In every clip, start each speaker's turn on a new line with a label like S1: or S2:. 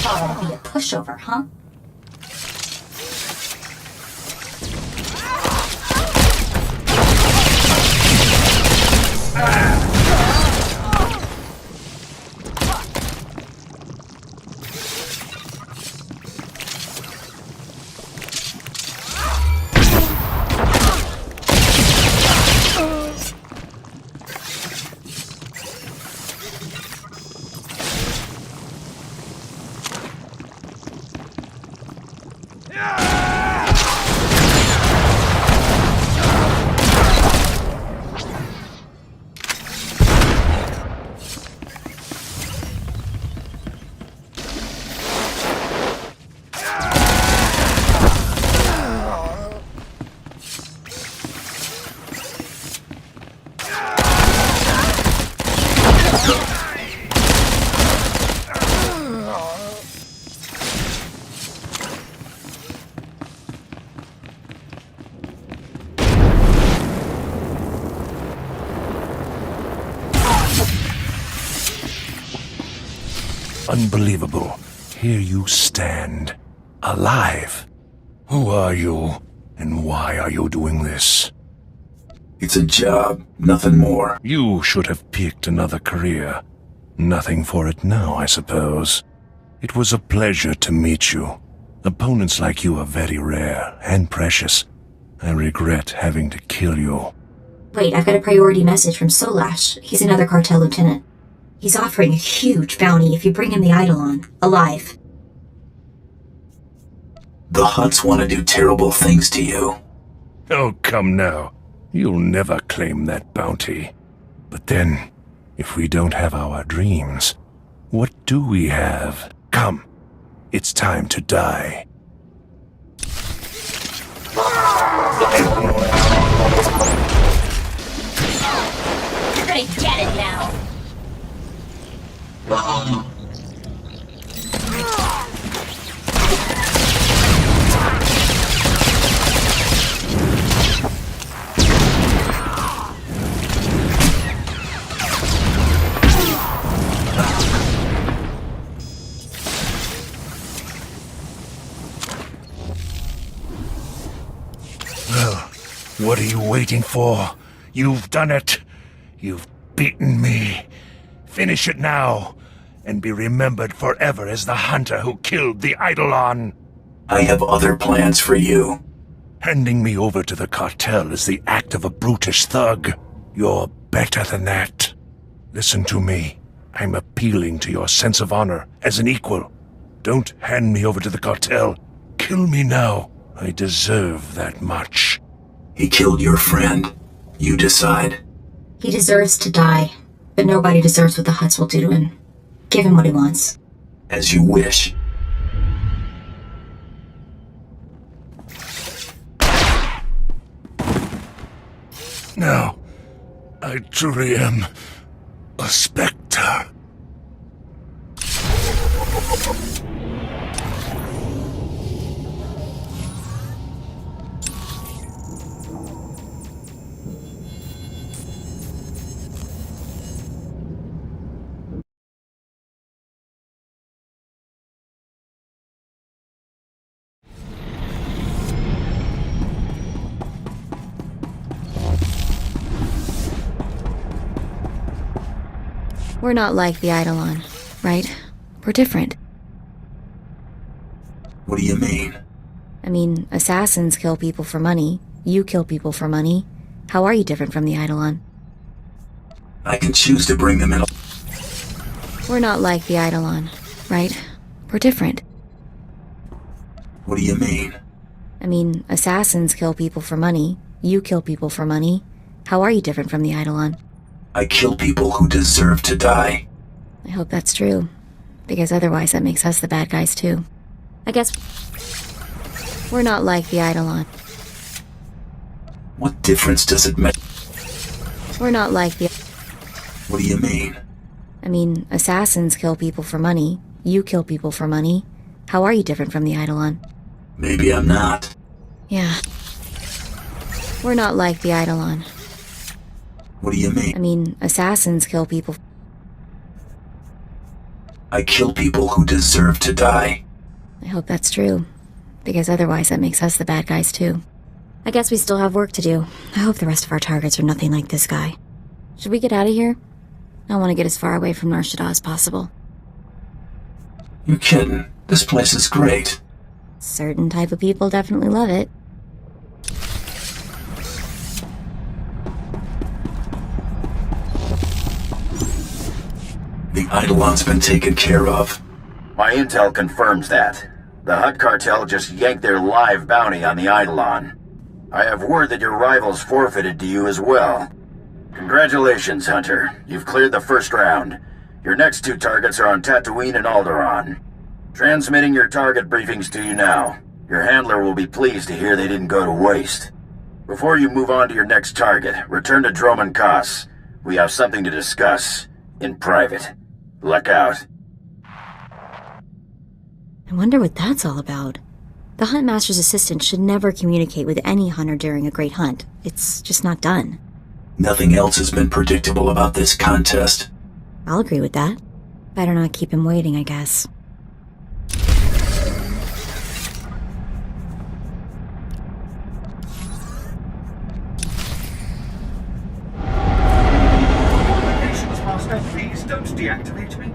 S1: Wanna be a pushover, huh?
S2: Unbelievable. Here you stand, alive. Who are you, and why are you doing this?
S3: It's a job, nothing more.
S2: You should have picked another career. Nothing for it now, I suppose. It was a pleasure to meet you. Opponents like you are very rare and precious. I regret having to kill you.
S1: Wait, I've got a priority message from Solash. He's another cartel lieutenant. He's offering a huge bounty if you bring him the Eidolon, alive.
S3: The Hutts want to do terrible things to you.
S2: Oh, come now. You'll never claim that bounty. But then, if we don't have our dreams, what do we have? Come, it's time to die.
S1: You're gonna get it now.
S2: Well, what are you waiting for? You've done it. You've beaten me. Finish it now, and be remembered forever as the hunter who killed the Eidolon.
S3: I have other plans for you.
S2: Handing me over to the cartel is the act of a brutish thug. You're better than that. Listen to me. I'm appealing to your sense of honor as an equal. Don't hand me over to the cartel. Kill me now. I deserve that much.
S3: He killed your friend. You decide.
S1: He deserves to die, but nobody deserves what the Hutts will do to him. Give him what he wants.
S3: As you wish.
S2: Now, I truly am a specter.
S4: We're not like the Eidolon, right? We're different.
S3: What do you mean?
S4: I mean, assassins kill people for money. You kill people for money. How are you different from the Eidolon?
S3: I can choose to bring them in.
S4: We're not like the Eidolon, right? We're different.
S3: What do you mean?
S4: I mean, assassins kill people for money. You kill people for money. How are you different from the Eidolon?
S3: I kill people who deserve to die.
S4: I hope that's true, because otherwise that makes us the bad guys too. I guess we're not like the Eidolon.
S3: What difference does it make?
S4: We're not like the...
S3: What do you mean?
S4: I mean, assassins kill people for money. You kill people for money. How are you different from the Eidolon?
S3: Maybe I'm not.
S4: Yeah. We're not like the Eidolon.
S3: What do you mean?
S4: I mean, assassins kill people...
S3: I kill people who deserve to die.
S4: I hope that's true, because otherwise that makes us the bad guys too. I guess we still have work to do. I hope the rest of our targets are nothing like this guy. Should we get out of here? I want to get as far away from Nar Shaddaa as possible.
S3: You're kidding. This place is great.
S4: Certain type of people definitely love it.
S3: The Eidolon's been taken care of.
S5: My intel confirms that. The Hutt cartel just yanked their live bounty on the Eidolon. I have word that your rivals forfeited to you as well. Congratulations, Hunter. You've cleared the first round. Your next 2 targets are on Tatooine and Alderaan. Transmitting your target briefings to you now. Your handler will be pleased to hear they didn't go to waste. Before you move on to your next target, return to Droman Kaas. We have something to discuss. In private. Luck out.
S4: I wonder what that's all about. The Huntmaster's assistant should never communicate with any hunter during a great hunt. It's just not done.
S3: Nothing else has been predictable about this contest.
S4: I'll agree with that. Better not keep him waiting, I guess.
S5: Please don't deactivate me.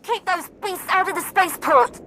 S6: Keep those beasts out of the spaceport!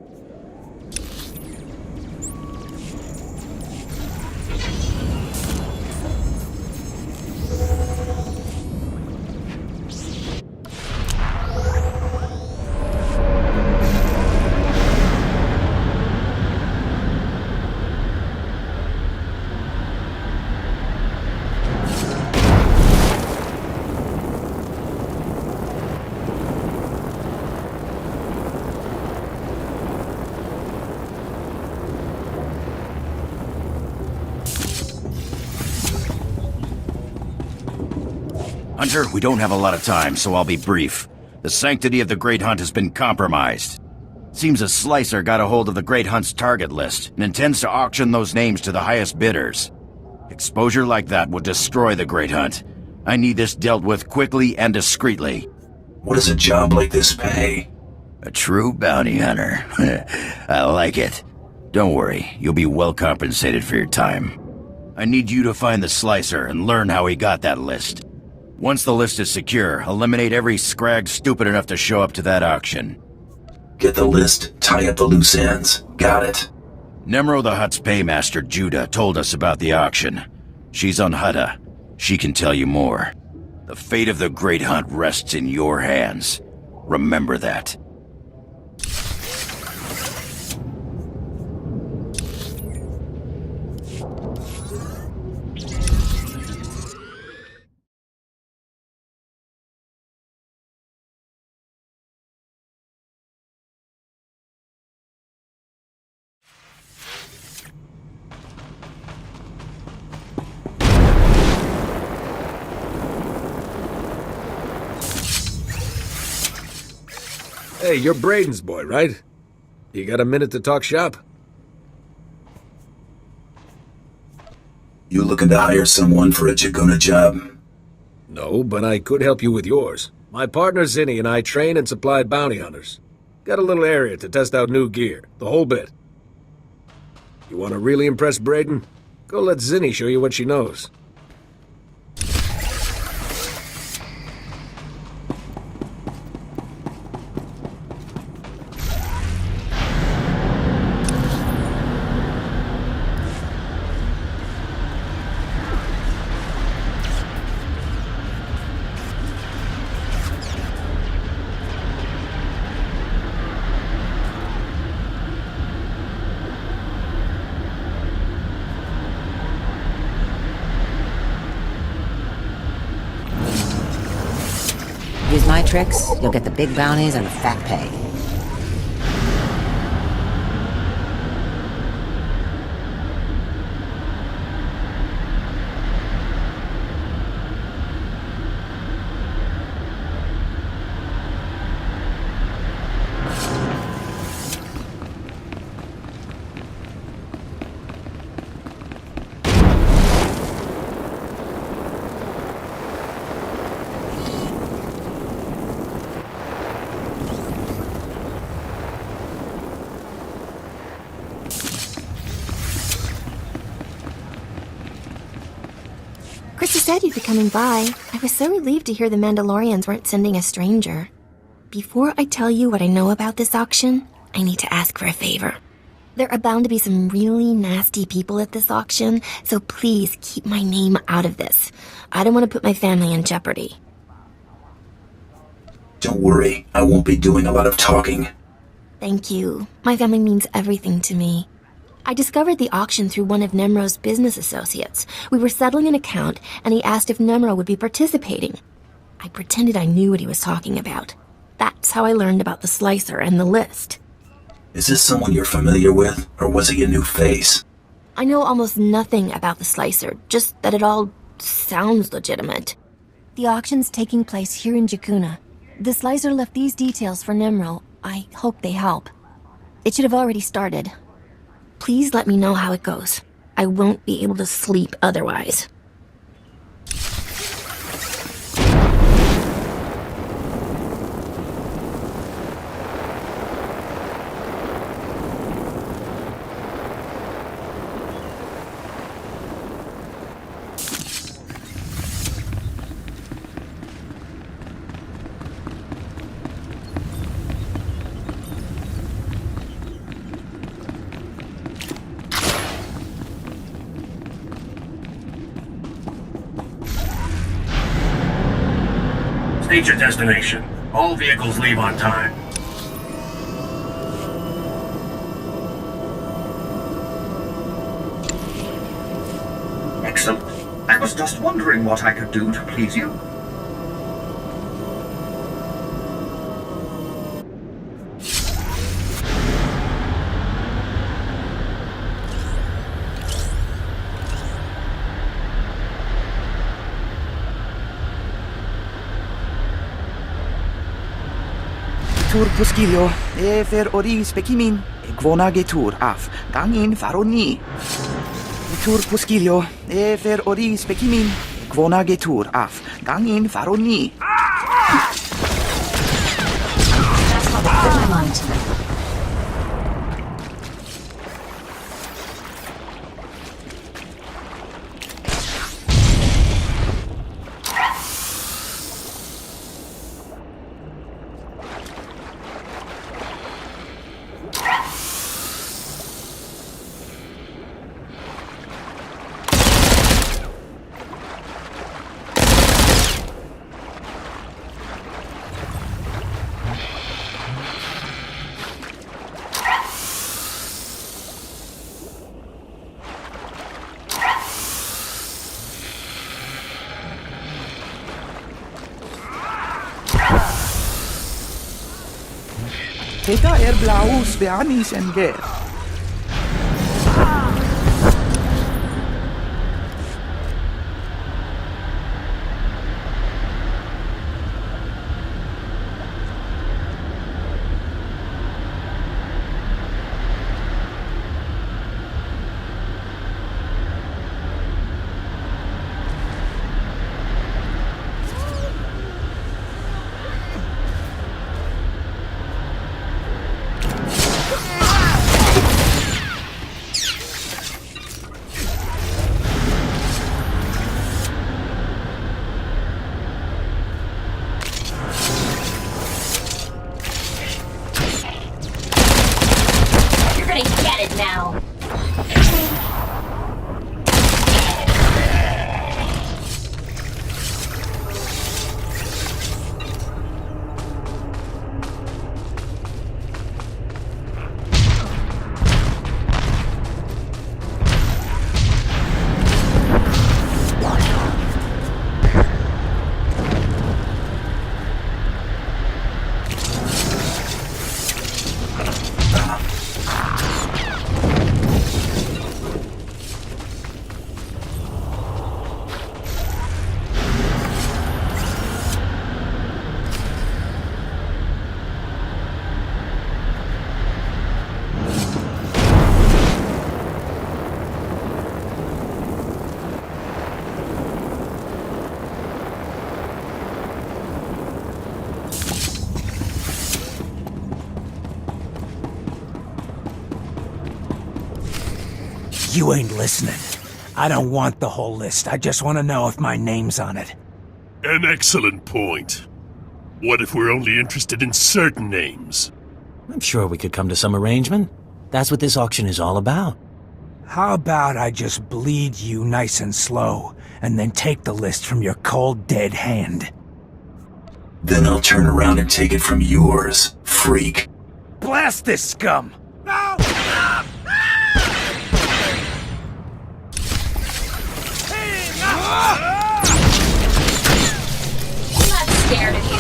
S5: Hunter, we don't have a lot of time, so I'll be brief. The sanctity of the Great Hunt has been compromised. Seems a slicer got a hold of the Great Hunt's target list and intends to auction those names to the highest bidders. Exposure like that would destroy the Great Hunt. I need this dealt with quickly and discreetly.
S3: What does a job like this pay?
S5: A true bounty hunter. I like it. Don't worry, you'll be well compensated for your time. I need you to find the slicer and learn how he got that list. Once the list is secure, eliminate every scrag stupid enough to show up to that auction.
S3: Get the list, tie up the loose ends. Got it.
S5: Nemro the Hutt's paymaster, Judah, told us about the auction. She's on Hutta. She can tell you more. The fate of the Great Hunt rests in your hands. Remember that.
S7: Hey, you're Braden's boy, right? You got a minute to talk shop?
S3: You looking to hire someone for a Jaguna job?
S7: No, but I could help you with yours. My partner Zinni and I train and supply bounty hunters. Got a little area to test out new gear, the whole bit. You want to really impress Braden? Go let Zinni show you what she knows.
S8: Use my tricks, you'll get the big bounties and the fat pay.
S9: Krista said you'd be coming by. I was so relieved to hear the Mandalorians weren't sending a stranger. Before I tell you what I know about this auction, I need to ask for a favor. There are bound to be some really nasty people at this auction, so please keep my name out of this. I don't want to put my family in jeopardy.
S3: Don't worry, I won't be doing a lot of talking.
S9: Thank you. My family means everything to me. I discovered the auction through one of Nemro's business associates. We were settling an account, and he asked if Nemro would be participating. I pretended I knew what he was talking about. That's how I learned about the slicer and the list.
S3: Is this someone you're familiar with, or was he a new face?
S9: I know almost nothing about the slicer, just that it all sounds legitimate. The auction's taking place here in Jakuna. The slicer left these details for Nemro. I hope they help. It should have already started. Please let me know how it goes. I won't be able to sleep otherwise.
S2: State your destination. All vehicles leave on time.
S10: Excellent. I was just wondering what I could do to please you.
S11: Tur puskilio, fer ori spekimin, gvonagetur af, gangin faroni. Tur puskilio, fer ori spekimin, gvonagetur af, gangin faroni.
S1: That's how they put my mind.
S11: Heta blaus beanis en ver.
S1: Now.
S12: You ain't listening. I don't want the whole list. I just want to know if my name's on it.
S13: An excellent point. What if we're only interested in certain names?
S14: I'm sure we could come to some arrangement. That's what this auction is all about.
S12: How about I just bleed you nice and slow, and then take the list from your cold, dead hand?
S3: Then I'll turn around and take it from yours, freak.
S12: Blast this scum! No!
S6: I'm not scared of you.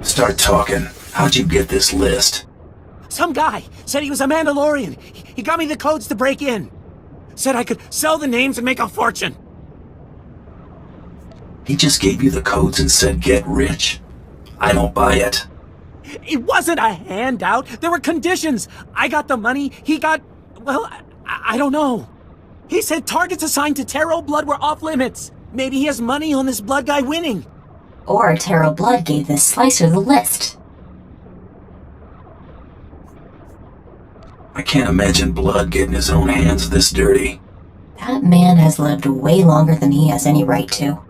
S3: Start talking. How'd you get this list?
S11: Some guy said he was a Mandalorian. He got me the codes to break in. Said I could sell the names and make a fortune.
S3: He just gave you the codes and said get rich? I don't buy it.
S11: It wasn't a handout. There were conditions. I got the money. He got... well, I don't know. He said targets assigned to Taro Blood were off limits. Maybe he has money on this Blood guy winning.
S1: Or Taro Blood gave this Slicer the list.
S3: I can't imagine Blood getting his own hands this dirty.
S1: That man has lived way longer than he has any right to.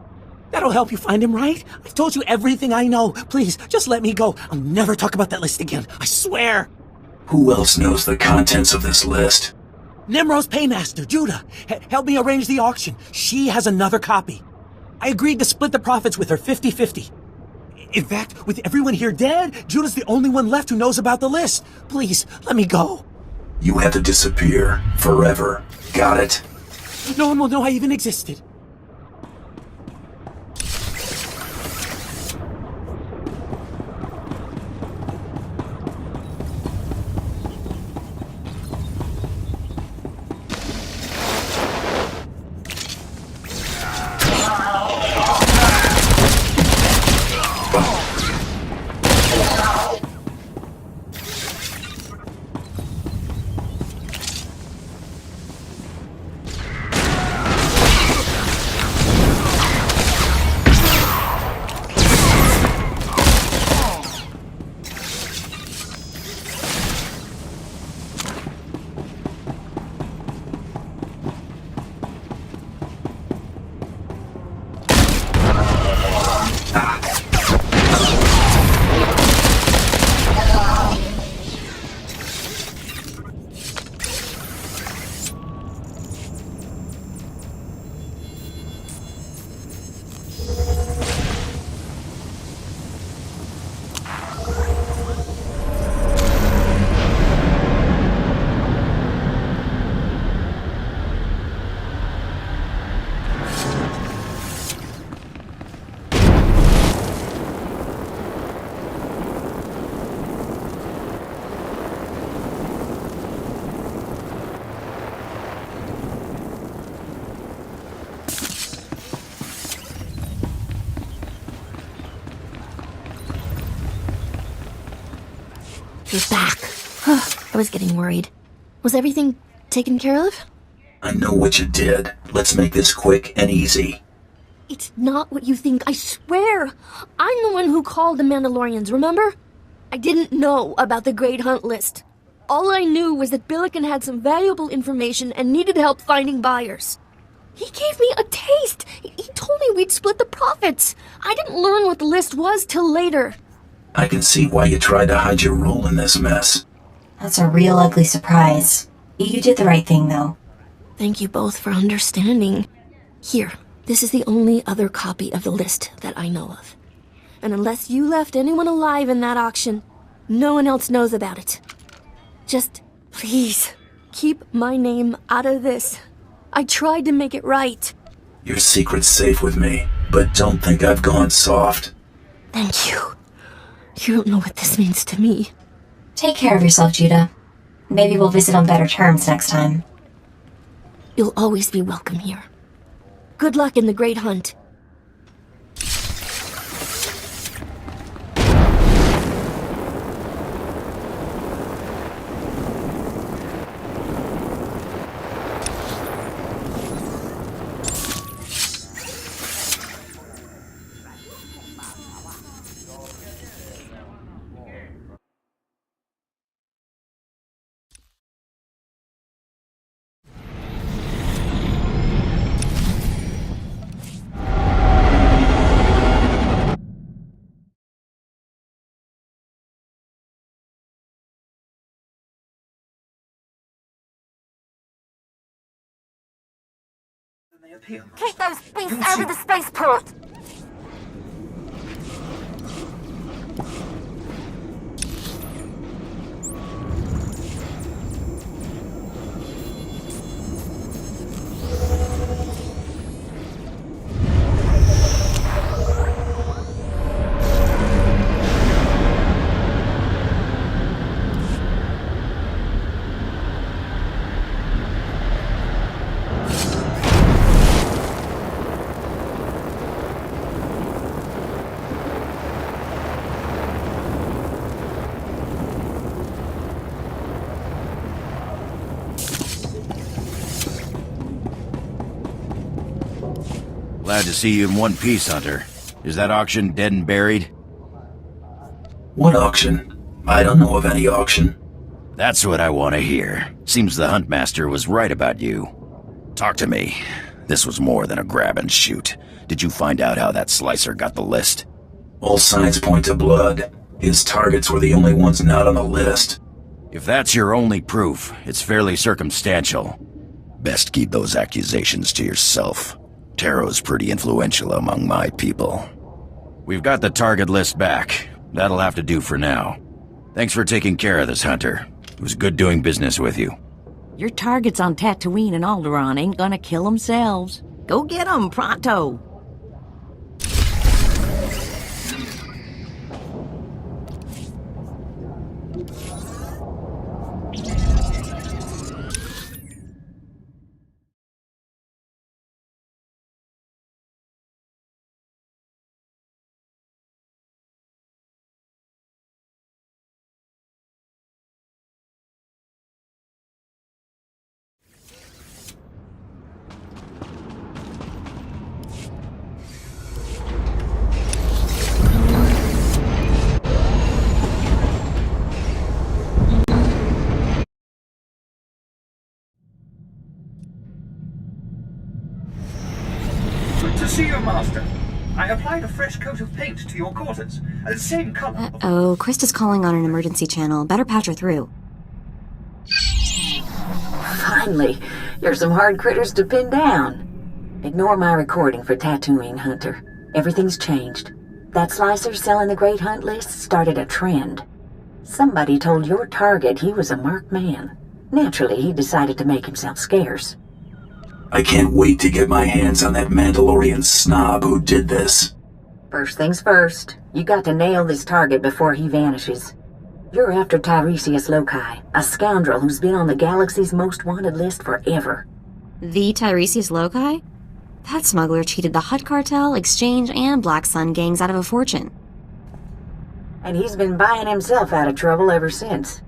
S11: That'll help you find him, right? I've told you everything I know. Please, just let me go. I'll never talk about that list again. I swear.
S3: Who else knows the contents of this list?
S11: Nimro's paymaster, Judah. Help me arrange the auction. She has another copy. I agreed to split the profits with her 50-50. In fact, with everyone here dead, Judah's the only one left who knows about the list. Please, let me go.
S3: You have to disappear. Forever. Got it?
S11: No one will know I even existed.
S9: You're back. I was getting worried. Was everything taken care of?
S3: I know what you did. Let's make this quick and easy.
S9: It's not what you think, I swear. I'm the one who called the Mandalorians, remember? I didn't know about the Great Hunt list. All I knew was that Billiken had some valuable information and needed help finding buyers. He gave me a taste. He told me we'd split the profits. I didn't learn what the list was till later.
S3: I can see why you tried to hide your role in this mess.
S1: That's a real ugly surprise. You did the right thing, though.
S9: Thank you both for understanding. Here, this is the only other copy of the list that I know of. And unless you left anyone alive in that auction, no one else knows about it. Just, please, keep my name out of this. I tried to make it right.
S3: Your secret's safe with me, but don't think I've gone soft.
S9: Thank you. You don't know what this means to me.
S1: Take care of yourself, Judah. Maybe we'll visit on better terms next time.
S9: You'll always be welcome here. Good luck in the great hunt.
S6: Keep those beasts out of the spaceport!
S5: Glad to see you in one piece, Hunter. Is that auction dead and buried?
S3: What auction? I don't know of any auction.
S5: That's what I want to hear. Seems the Huntmaster was right about you. Talk to me. This was more than a grab and shoot. Did you find out how that slicer got the list?
S3: All signs point to blood. His targets were the only ones not on the list.
S5: If that's your only proof, it's fairly circumstantial. Best keep those accusations to yourself. Taro's pretty influential among my people. We've got the target list back. That'll have to do for now. Thanks for taking care of this, Hunter. It was good doing business with you.
S15: Your targets on Tatooine and Alderaan ain't gonna kill themselves. Go get them, pronto!
S10: Good to see you, Master. I applied a fresh coat of paint to your quarters. The same color.
S4: Uh-oh, Krista's calling on an emergency channel. Better patch her through.
S15: Finally, you're some hard critters to pin down. Ignore my recording for Tatooine, Hunter. Everything's changed. That slicer selling the Great Hunt list started a trend. Somebody told your target he was a marked man. Naturally, he decided to make himself scarce.
S3: I can't wait to get my hands on that Mandalorian snob who did this.
S15: First things first, you got to nail this target before he vanishes. You're after Tiresias Loci, a scoundrel who's been on the galaxy's most wanted list forever.
S4: The Tiresias Loci? That smuggler cheated the Hutt Cartel, Exchange, and Black Sun gangs out of a fortune.
S15: And he's been buying himself out of trouble ever since.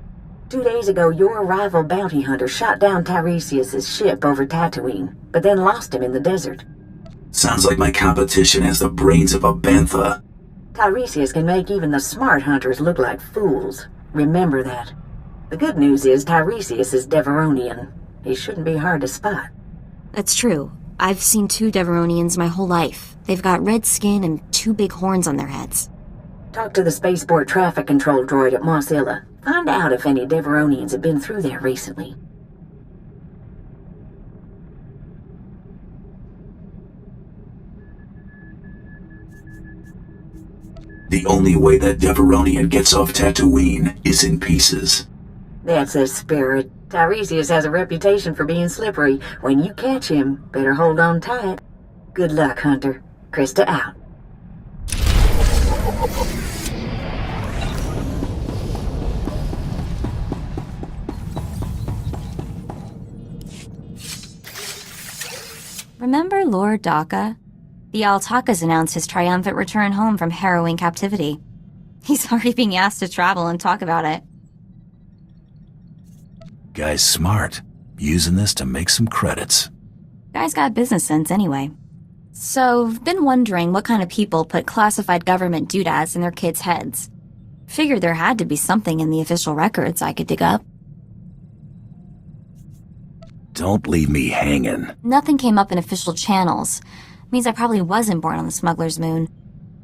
S15: 2 days ago, your rival bounty hunter shot down Tiresias' ship over Tatooine, but then lost him in the desert.
S3: Sounds like my competition has the brains of a bantha.
S15: Tiresias can make even the smart hunters look like fools. Remember that. The good news is Tiresias is Deveronian. He shouldn't be hard to spot.
S4: That's true. I've seen 2 Deveronians my whole life. They've got red skin and 2 big horns on their heads.
S15: Talk to the spaceport traffic control droid at Mos Illa. Find out if any Deveronians have been through there recently.
S3: The only way that Deveronian gets off Tatooine is in pieces.
S15: That's the spirit. Tiresias has a reputation for being slippery. When you catch him, better hold on tight. Good luck, Hunter. Krista out.
S4: Remember Lord Daka? The Altakas announced his triumphant return home from harrowing captivity. He's already being asked to travel and talk about it.
S3: Guy's smart. Using this to make some credits.
S4: Guy's got business sense anyway. So, I've been wondering what kind of people put classified government doodads in their kids' heads. Figured there had to be something in the official records I could dig up.
S3: Don't leave me hanging.
S4: Nothing came up in official channels. Means I probably wasn't born on the smuggler's moon.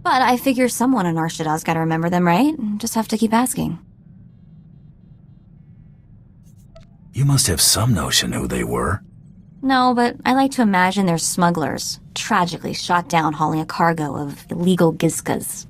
S4: But I figure someone in Arshada's gotta remember them, right? Just have to keep asking.
S3: You must have some notion who they were.
S4: No, but I like to imagine they're smugglers, tragically shot down hauling a cargo of illegal gizkas.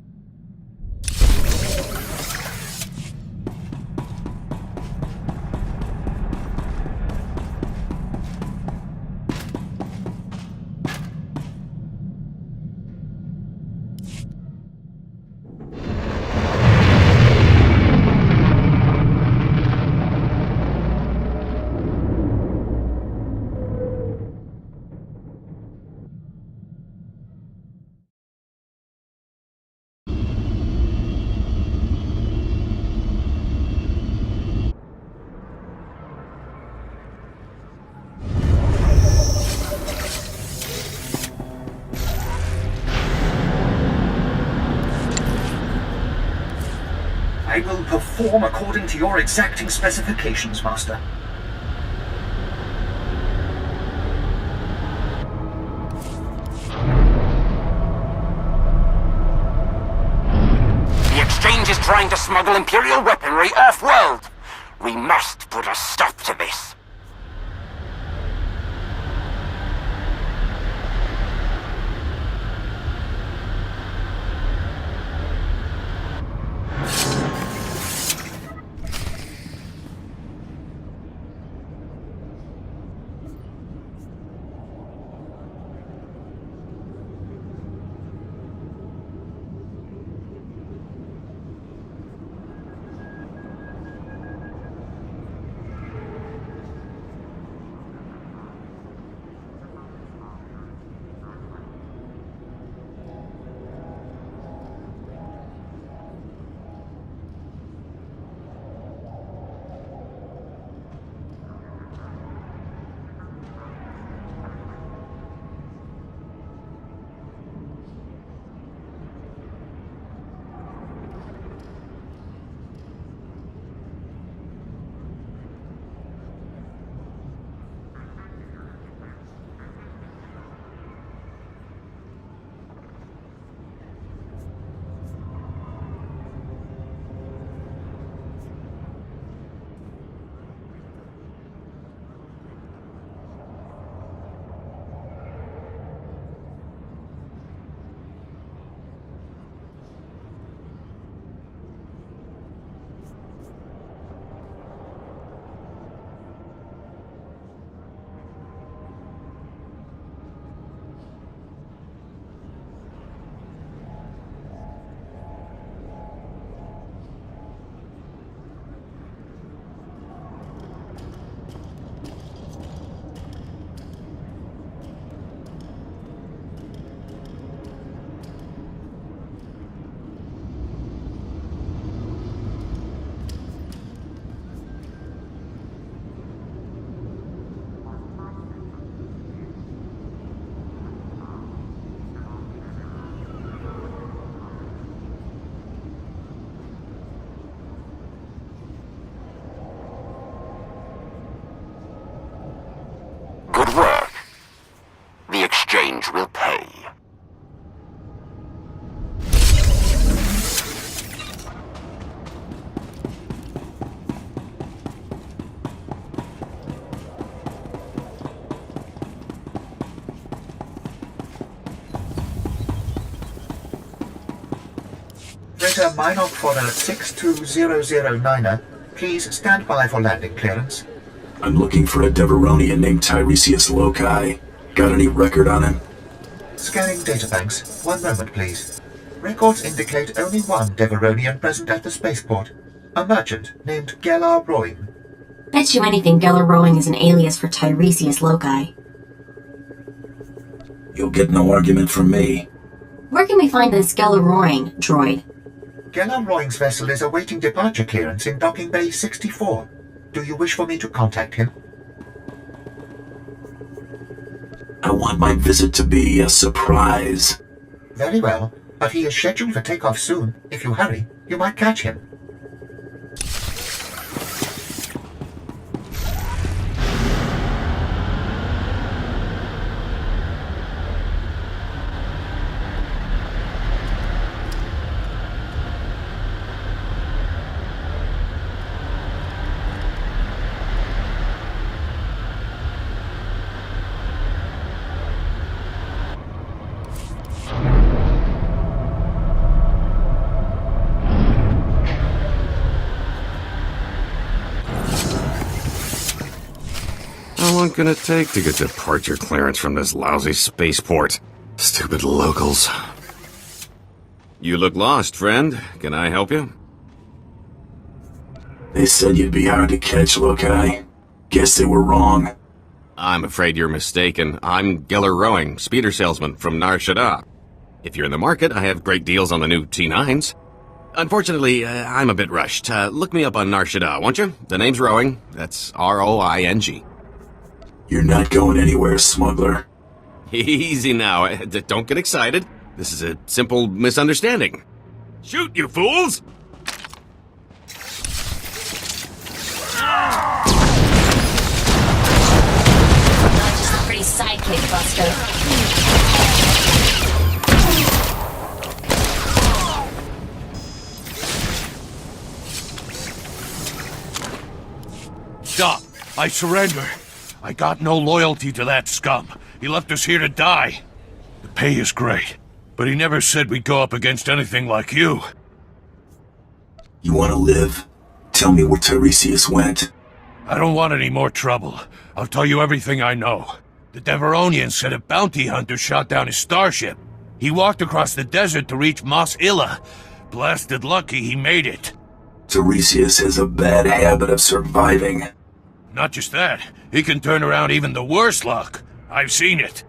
S10: I will perform according to your exacting specifications, Master.
S16: The Exchange is trying to smuggle Imperial weaponry off-world. We must put a stop to this. Good work. The Exchange will pay.
S10: Freighter Minor Fodder 62009er, please stand by for landing clearance.
S3: I'm looking for a Deveronian named Tiresias Loci. Got any record on him?
S10: Scanning databanks. One moment, please. Records indicate only one Deveronian present at the spaceport. A merchant named Gellar Roing.
S1: Bet you anything Gellar Roing is an alias for Tiresias Loci.
S3: You'll get no argument from me.
S1: Where can we find this Gelleroing droid?
S10: Gelleroing's vessel is awaiting departure clearance in docking bay 64. Do you wish for me to contact him?
S3: I want my visit to be a surprise.
S10: Very well, but he is scheduled for takeoff soon. If you hurry, you might catch him.
S17: How long can it take to get departure clearance from this lousy spaceport? Stupid locals. You look lost, friend. Can I help you?
S3: They said you'd be hard to catch, Lokai. Guess they were wrong.
S17: I'm afraid you're mistaken. I'm Geller Rowing, speeder salesman from Nar Shaddaa. If you're in the market, I have great deals on the new T9s. Unfortunately, I'm a bit rushed. Look me up on Nar Shaddaa, won't you? The name's Rowing. That's R-O-I-N-G.
S3: You're not going anywhere, smuggler.
S17: Easy now. Don't get excited. This is a simple misunderstanding. Shoot, you fools!
S1: Not just a pretty sidekick, Buster.
S2: Stop! I surrender. I got no loyalty to that scum. He left us here to die. The pay is great, but he never said we'd go up against anything like you.
S3: You want to live? Tell me where Tiresias went.
S2: I don't want any more trouble. I'll tell you everything I know. The Deveronian said a bounty hunter shot down his starship. He walked across the desert to reach Mos Illa. Blasted lucky he made it.
S3: Tiresias has a bad habit of surviving.
S2: Not just that, he can turn around even the worst luck. I've seen it.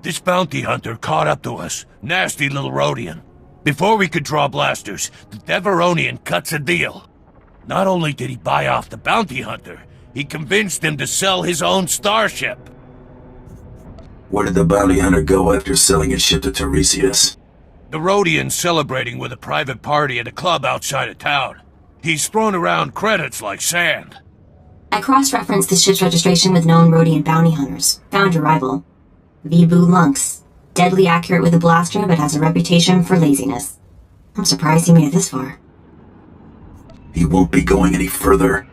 S2: This bounty hunter caught up to us. Nasty little Rhodian. Before we could draw blasters, the Deveronian cuts a deal. Not only did he buy off the bounty hunter, he convinced him to sell his own starship.
S3: Where did the bounty hunter go after selling his ship to Tiresias?
S2: The Rhodian's celebrating with a private party at a club outside of town. He's thrown around credits like sand.
S1: I cross-referenced the ship's registration with known Rhodian bounty hunters. Found your rival. Vibu Lunx. Deadly accurate with a blaster, but has a reputation for laziness. I'm surprised he made it this far.
S3: He won't be going any further.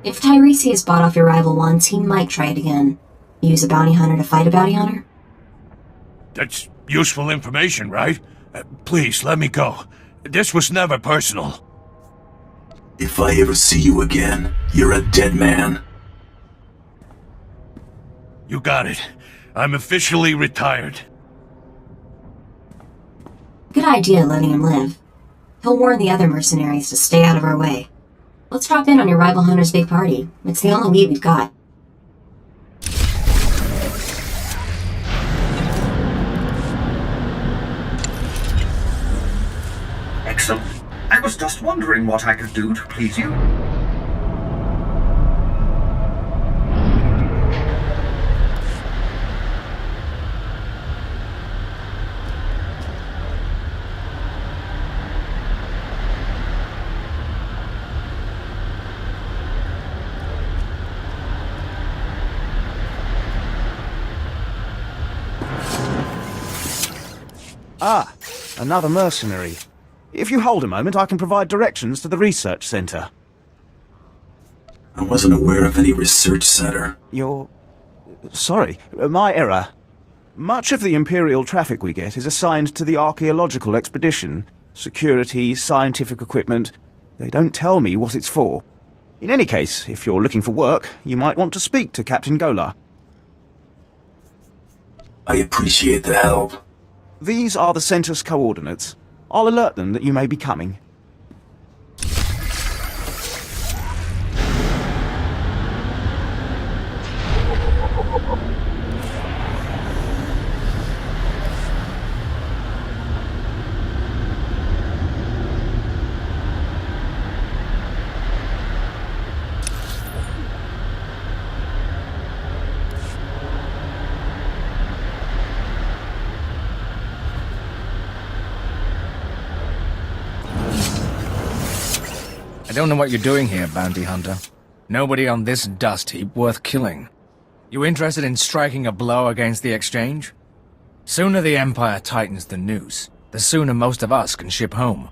S1: If Tiresias bought off your rival once, he might try it again. Use a bounty hunter to fight a bounty hunter?
S2: That's useful information, right? Please, let me go. This was never personal.
S3: If I ever see you again, you're a dead man.
S2: You got it. I'm officially retired.
S1: Good idea letting him live. He'll warn the other mercenaries to stay out of our way. Let's drop in on your rival hunter's big party. It's the only lead we've got.
S6: Excellent. I was just wondering what I could do to please you.
S12: Ah, another mercenary. If you hold a moment, I can provide directions to the research center.
S3: I wasn't aware of any research center.
S12: You're... sorry, my error. Much of the Imperial traffic we get is assigned to the archaeological expedition. Security, scientific equipment. They don't tell me what it's for. In any case, if you're looking for work, you might want to speak to Captain Gola.
S3: I appreciate the help.
S12: These are the center's coordinates. I'll alert them that you may be coming.
S18: don't know what you're doing here, bounty hunter. Nobody on this dust heap worth killing. You interested in striking a blow against the exchange? Sooner the Empire tightens the noose, the sooner most of us can ship home.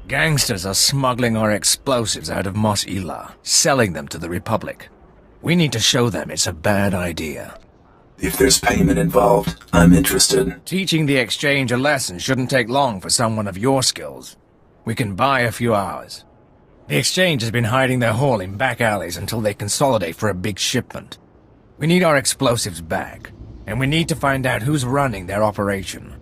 S18: Gangsters are smuggling our explosives out of Mos Ila, selling them to the Republic. We need to show them it's a bad idea.
S3: If there's payment involved, I'm interested.
S18: Teaching the exchange a lesson shouldn't take long for someone of your skills. We can buy a few hours. The exchange has been hiding their haul in back alleys until they consolidate for a big shipment. We need our explosives back, and we need to find out who's running their operation.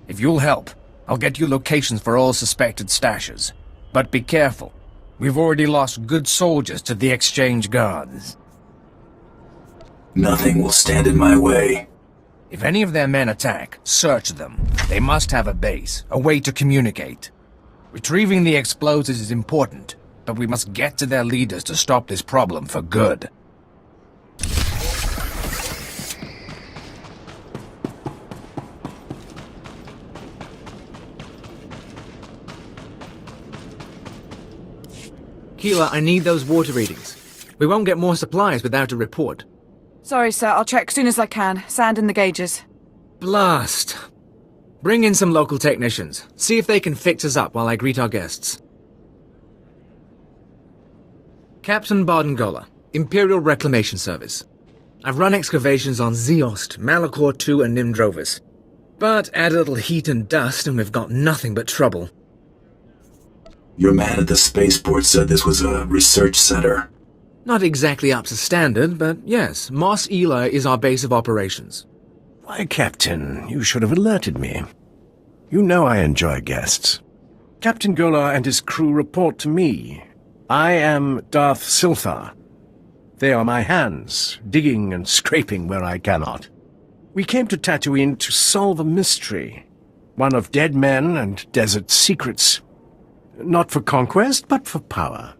S18: If you'll help, I'll get you locations for all suspected stashes. But be careful. We've already lost good soldiers to the exchange guards.
S3: Nothing will stand in my way.
S18: If any of their men attack, search them. They must have a base, a way to communicate. Retrieving the explosives is important, but we must get to their leaders to stop this problem for good.
S19: Keela, I need those water readings. We won't get more supplies without a report.
S20: Sorry, sir. I'll check soon as I can. Sand in the gauges.
S19: Blast! Bring in some local technicians. See if they can fix us up while I greet our guests. Captain Bardengola, Imperial Reclamation Service. I've run excavations on Zeost, Malachor II, and Nimdrovis. But add a little heat and dust and we've got nothing but trouble.
S3: Your man at the spaceport said this was a research center.
S19: Not exactly up to standard, but yes, Mos Ila is our base of operations.
S2: Why, Captain, you should have alerted me. You know I enjoy guests. Captain Golar and his crew report to me. I am Darth Swtor. They are my hands, digging and scraping where I cannot. We came to Tatooine to solve a mystery, one of dead men and desert secrets. Not for conquest, but for power.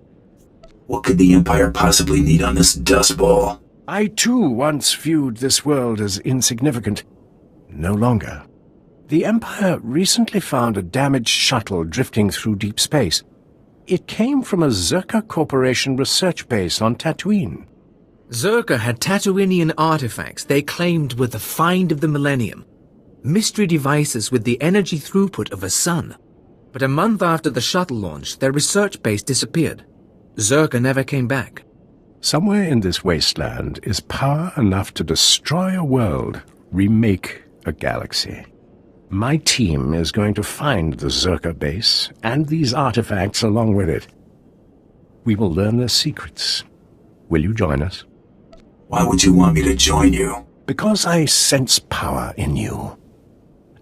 S3: What could the Empire possibly need on this dust ball?
S2: I, too, once viewed this world as insignificant. No longer. The Empire recently found a damaged shuttle drifting through deep space. It came from a Zerka Corporation research base on Tatooine.
S19: Zerka had Tatooinian artifacts they claimed were the find of the millennium. Mystery devices with the energy throughput of a sun. But a month after the shuttle launch, their research base disappeared. Zerka never came back.
S2: Somewhere in this wasteland is power enough to destroy a world, remake a galaxy. My team is going to find the Zerka base and these artifacts along with it. We will learn their secrets. Will you join us?
S3: Why would you want me to join you?
S2: Because I sense power in you.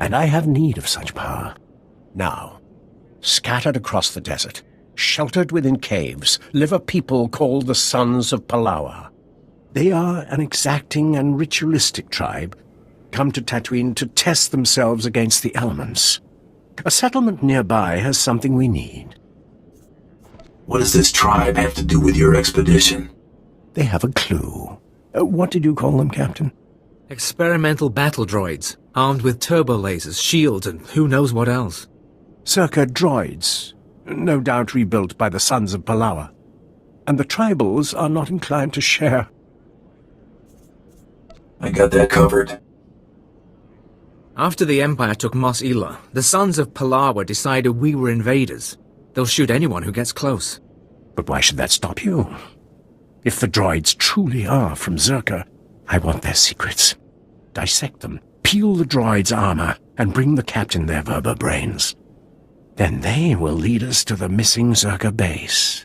S2: And I have need of such power. Now, scattered across the desert, sheltered within caves, live a people called the Sons of Palawa. They are an exacting and ritualistic tribe, come to Tatooine to test themselves against the elements. A settlement nearby has something we need.
S3: What does this tribe have to do with your expedition?
S2: They have a clue. What did you call them, Captain?
S19: Experimental battle droids, armed with turbo lasers, shields, and who knows what else.
S2: Circa droids, no doubt rebuilt by the Sons of Palawa. And the tribals are not inclined to share.
S3: I got that covered.
S19: After the Empire took Mos Ila, the Sons of Palawa decided we were invaders. They'll shoot anyone who gets close.
S2: But why should that stop you? If the droids truly are from Zerka, I want their secrets. Dissect them, peel the droids' armor, and bring the captain their Verba brains. Then they will lead us to the missing Zerka base.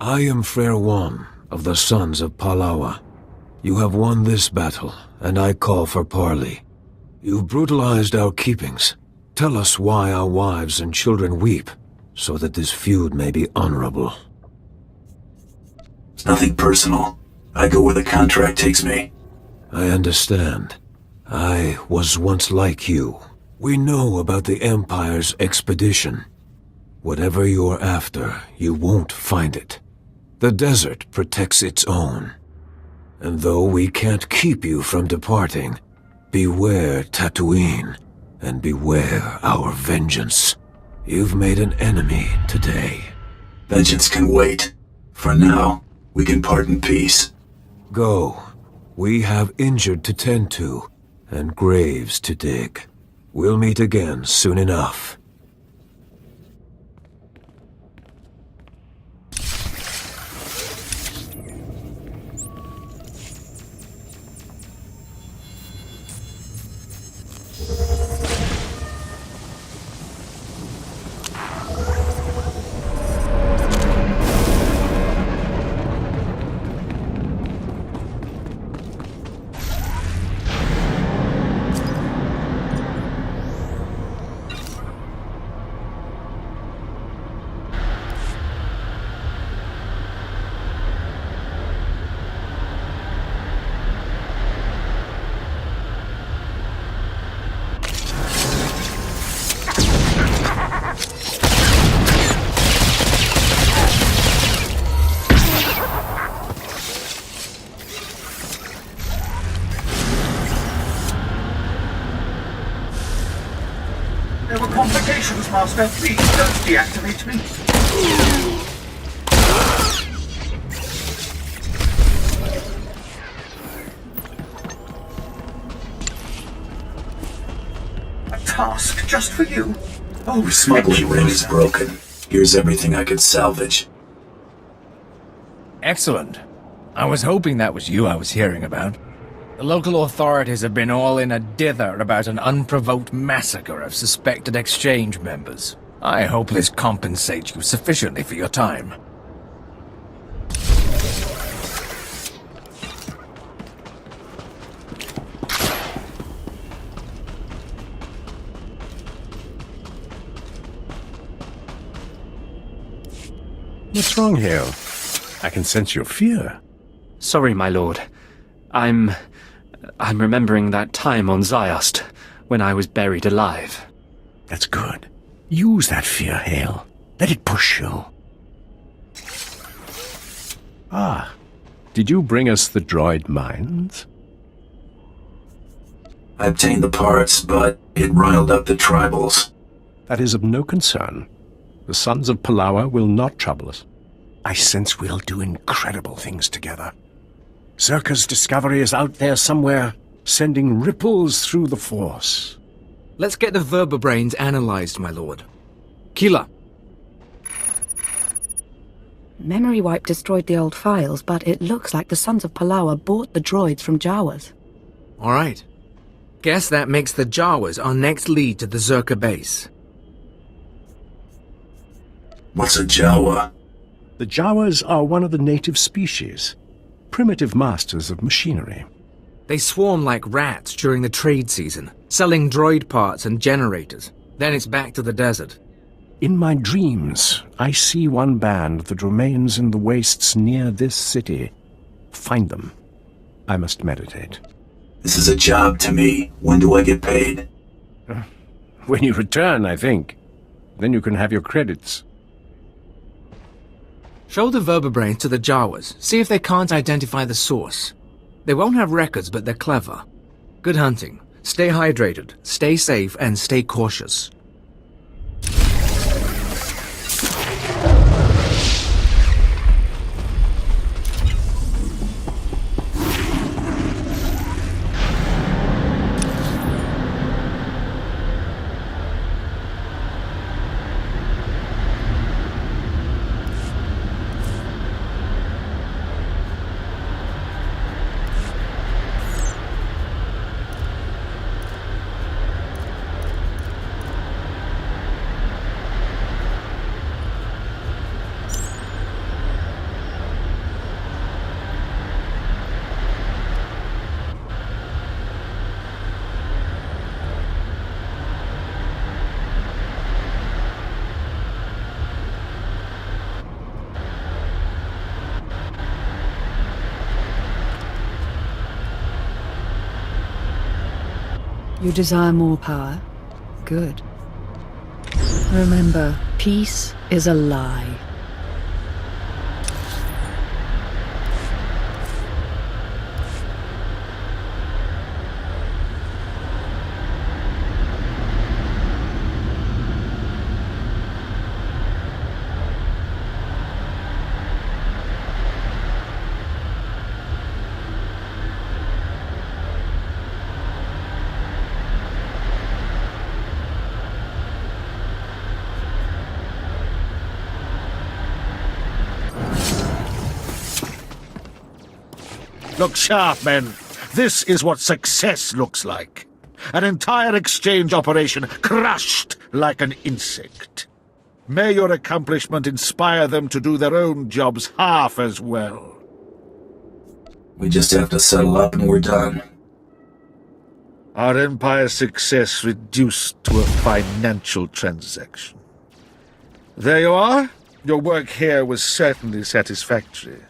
S7: I am Frere One of the Sons of Palawa. You have won this battle, and I call for parley. You've brutalized our keepings. Tell us why our wives and children weep, so that this feud may be honorable.
S3: It's nothing personal. I go where the contract takes me.
S7: I understand. I was once like you. We know about the Empire's expedition. Whatever you're after, you won't find it. The desert protects its own. And though we can't keep you from departing, beware Tatooine, and beware our vengeance. You've made an enemy today.
S3: Vengeance can wait. For now, we can part in peace.
S7: Go. We have injured to tend to, and graves to dig. We'll meet again soon enough.
S10: There were complications, Master. Please don't deactivate me. A task just for you. Oh,
S3: Smuggling ring is broken. Here's everything I could salvage.
S18: Excellent. I was hoping that was you I was hearing about. The local authorities have been all in a dither about an unprovoked massacre of suspected exchange members. I hope this compensates you sufficiently for your time.
S2: What's wrong, Hale? I can sense your fear.
S21: Sorry, my lord. I'm remembering that time on Ziost, when I was buried alive.
S2: That's good. Use that fear, Hale. Let it push you. Ah, did you bring us the droid mines?
S3: I obtained the parts, but it riled up the tribals.
S2: That is of no concern. The Sons of Palawa will not trouble us. I sense we'll do incredible things together. Zerka's discovery is out there somewhere, sending ripples through the Force.
S19: Let's get the vertebrains analyzed, my lord. Keela.
S22: Memory wipe destroyed the old files, but it looks like the Sons of Palawa bought the droids from Jawas.
S19: All right. Guess that makes the Jawas our next lead to the Zerka base.
S3: What's a Jawa?
S2: The Jawas are one of the native species, primitive masters of machinery.
S19: They swarm like rats during the trade season, selling droid parts and generators. Then it's back to the desert.
S2: In my dreams, I see one band that remains in the wastes near this city. Find them. I must meditate.
S3: This is a job to me. When do I get paid?
S2: When you return, I think. Then you can have your credits.
S19: Show the vertebrains to the Jawas. See if they can't identify the source. They won't have records, but they're clever. Good hunting. Stay hydrated, stay safe, and stay cautious.
S22: You desire more power? Good. Remember, peace is a lie.
S2: Look sharp, men. This is what success looks like. An entire exchange operation crushed like an insect. May your accomplishment inspire them to do their own jobs half as well.
S3: We just have to settle up and we're done.
S2: Our Empire's success reduced to a financial transaction. There you are. Your work here was certainly satisfactory.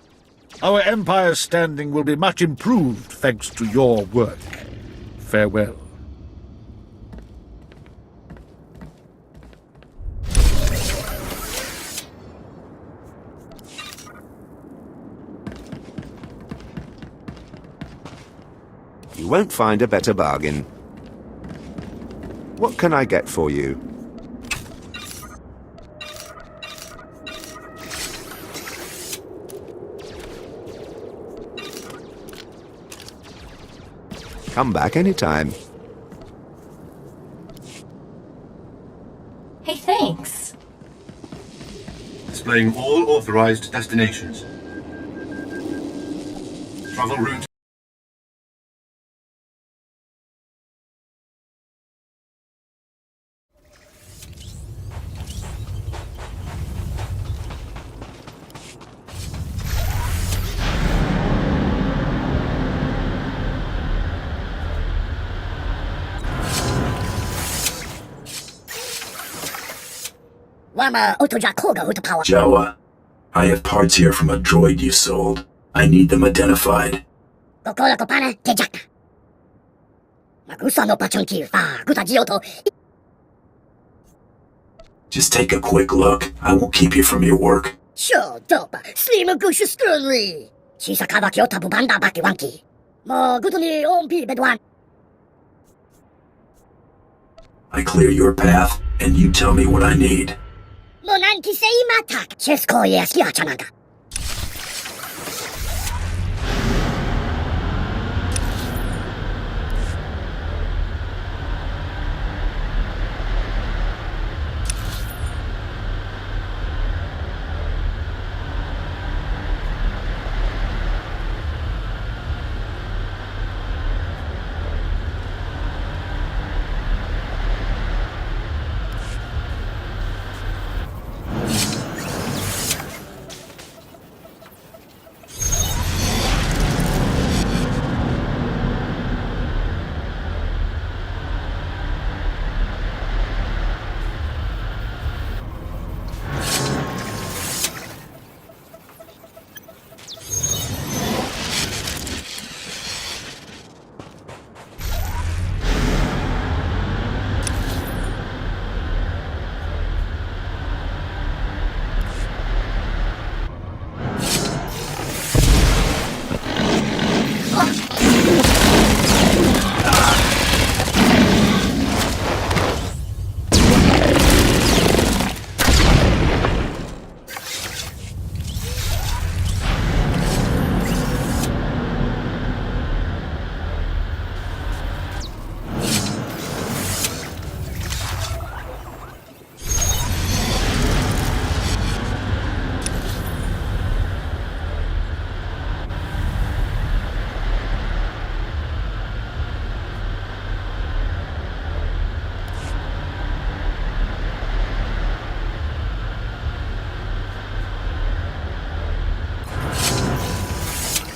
S2: Our Empire's standing will be much improved thanks to your work. Farewell.
S8: You won't find a better bargain. What can I get for you? Come back anytime.
S1: Hey, thanks.
S13: Displaying all authorized destinations. Travel route.
S3: Jawa, I have parts here from a droid you sold. I need them identified. Just take a quick look. I won't keep you from your work. I clear your path, and you tell me what I need.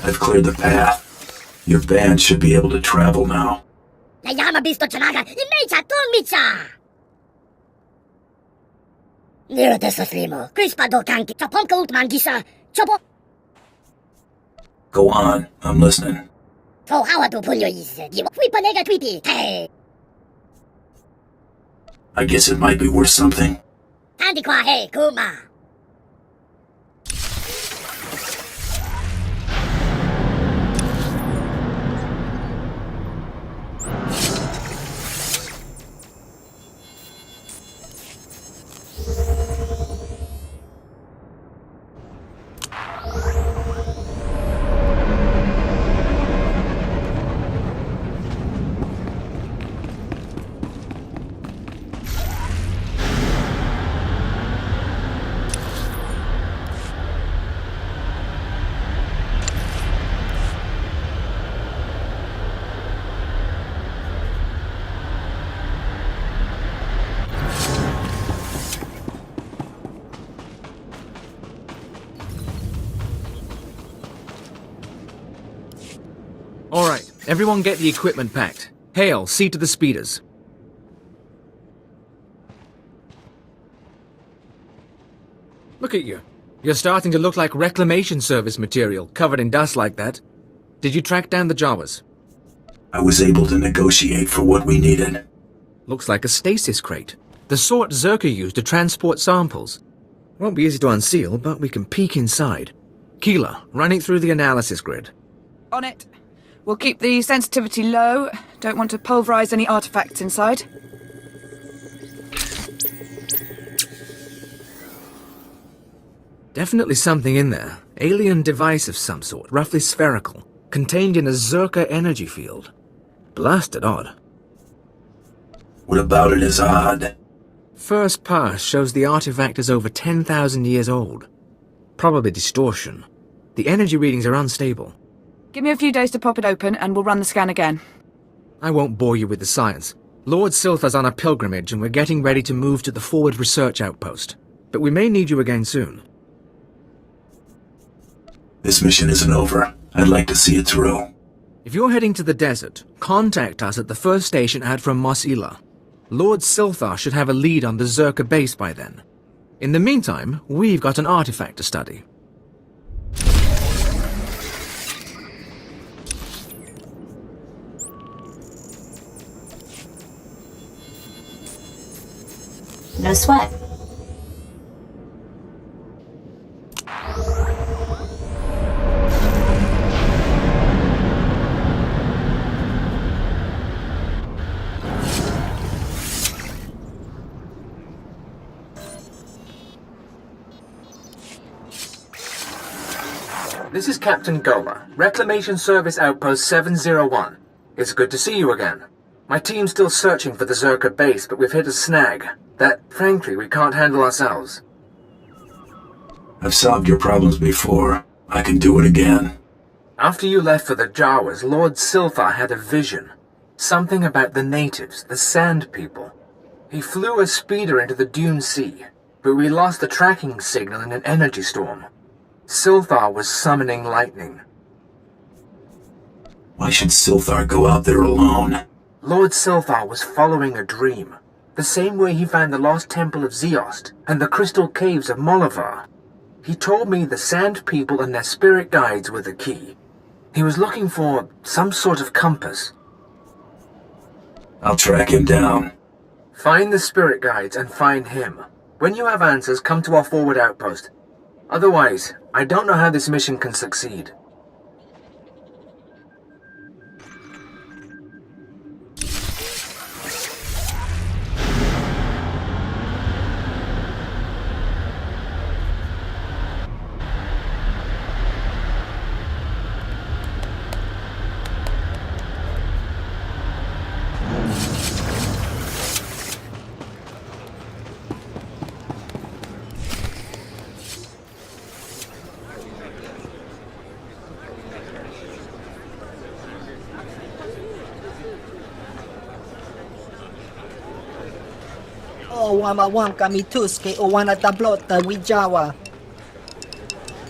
S3: I've cleared the path. Your band should be able to travel now. Go on, I'm listening. I guess it might be worth something.
S6: Antiquahe Kuma.
S19: Alright, everyone get the equipment packed. Hale, see to the speeders. Look at you. You're starting to look like reclamation service material, covered in dust like that. Did you track down the Jawas?
S3: I was able to negotiate for what we needed.
S19: Looks like a stasis crate. The sort Zerka used to transport samples. Won't be easy to unseal, but we can peek inside. Keela, run it through the analysis grid.
S20: On it. We'll keep the sensitivity low. Don't want to pulverize any artifacts inside.
S19: Definitely something in there. Alien device of some sort, roughly spherical, contained in a Zerka energy field. Blasted odd.
S3: What about it is odd?
S19: First pass shows the artifact is over 10,000 years old. Probably distortion. The energy readings are unstable.
S20: Give me a few days to pop it open and we'll run the scan again.
S19: I won't bore you with the science. Lord Swtor's on a pilgrimage and we're getting ready to move to the forward research outpost. But we may need you again soon.
S3: This mission isn't over. I'd like to see it through.
S19: If you're heading to the desert, contact us at the first station out from Mos Ila. Lord Swtor should have a lead on the Zerka base by then. In the meantime, we've got an artifact to study.
S1: No sweat.
S18: This is Captain Gola, Reclamation Service Outpost 701. It's good to see you again. My team's still searching for the Zerka base, but we've hit a snag that, frankly, we can't handle ourselves.
S3: I've solved your problems before. I can do it again.
S18: After you left for the Jawas, Lord Swtor had a vision. Something about the natives, the Sand People. He flew a speeder into the Dune Sea, but we lost the tracking signal in an energy storm. Swtor was summoning lightning.
S3: Why should Swtor go out there alone?
S18: Lord Swtor was following a dream, the same way he found the lost temple of Zeost and the crystal caves of Molivar. He told me the Sand People and their spirit guides were the key. He was looking for some sort of compass.
S3: I'll track him down.
S18: Find the spirit guides and find him. When you have answers, come to our forward outpost. Otherwise, I don't know how this mission can succeed.
S11: Wamawam kami tuske o wana tablota wijawa.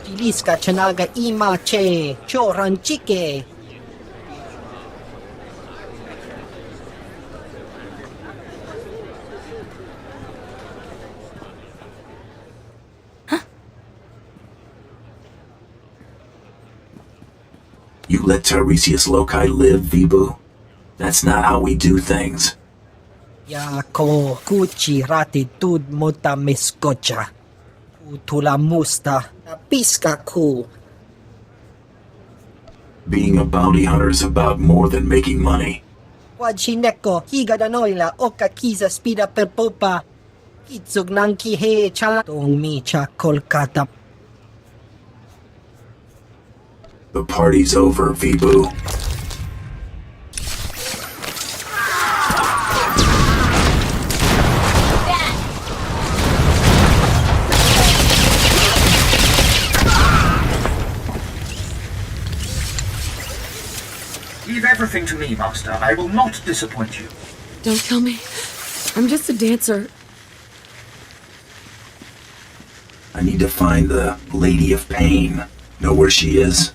S11: Tiliska chanaga ima che choran chike.
S3: You let Tiresias Loci live, Vibu? That's not how we do things.
S11: Jako kuchi ratitud muta miskocha. Utula musta. Piska ku.
S3: Being a bounty hunter is about more than making money.
S11: Wajineko higa danoila oka kiza spida per popa. Kitsug nanki he chala tong mi cha Kolkata.
S3: The party's over, Vibu.
S10: Leave everything to me, Master. I will not disappoint you.
S9: Don't kill me. I'm just a dancer.
S3: I need to find the Lady of Pain. Know where she is?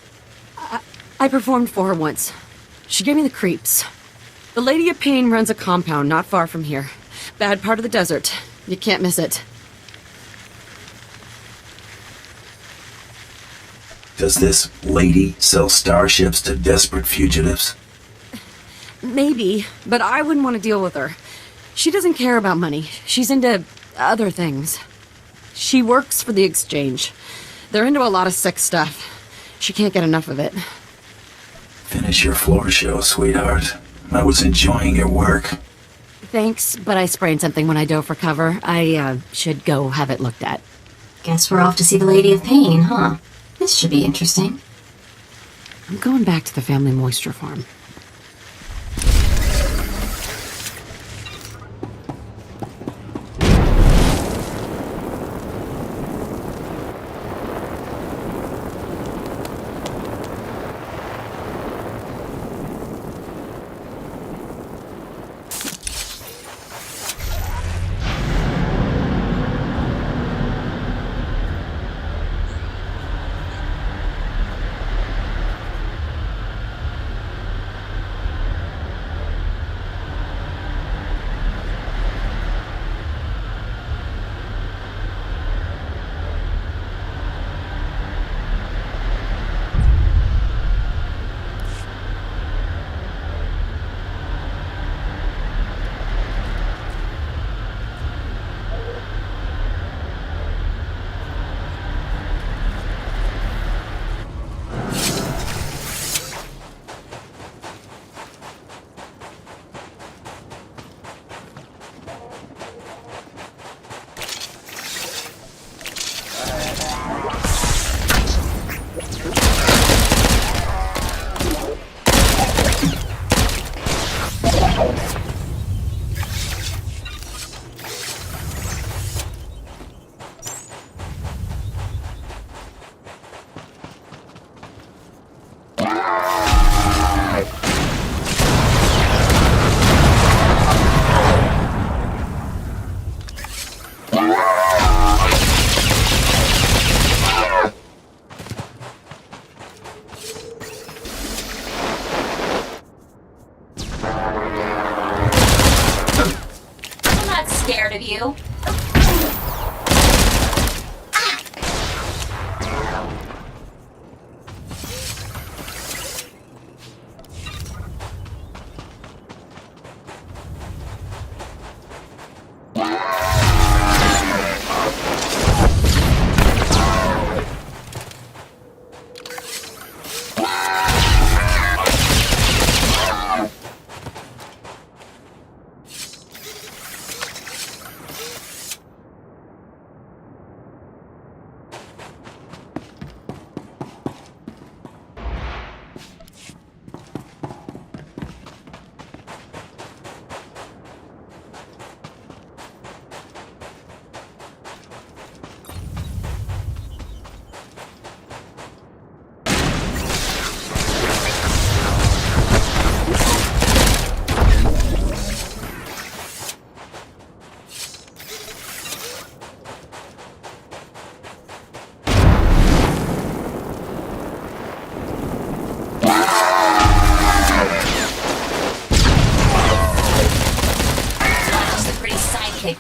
S9: I performed for her once. She gave me the creeps. The Lady of Pain runs a compound not far from here. Bad part of the desert. You can't miss it.
S3: Does this lady sell starships to desperate fugitives?
S9: Maybe, but I wouldn't want to deal with her. She doesn't care about money. She's into other things. She works for the exchange. They're into a lot of sick stuff. She can't get enough of it.
S3: Finish your floor show, sweetheart. I was enjoying your work.
S9: Thanks, but I sprained something when I dove for cover. I should go have it looked at.
S1: Guess we're off to see the Lady of Pain, huh? This should be interesting.
S9: I'm going back to the family moisture farm.
S1: Scared of you.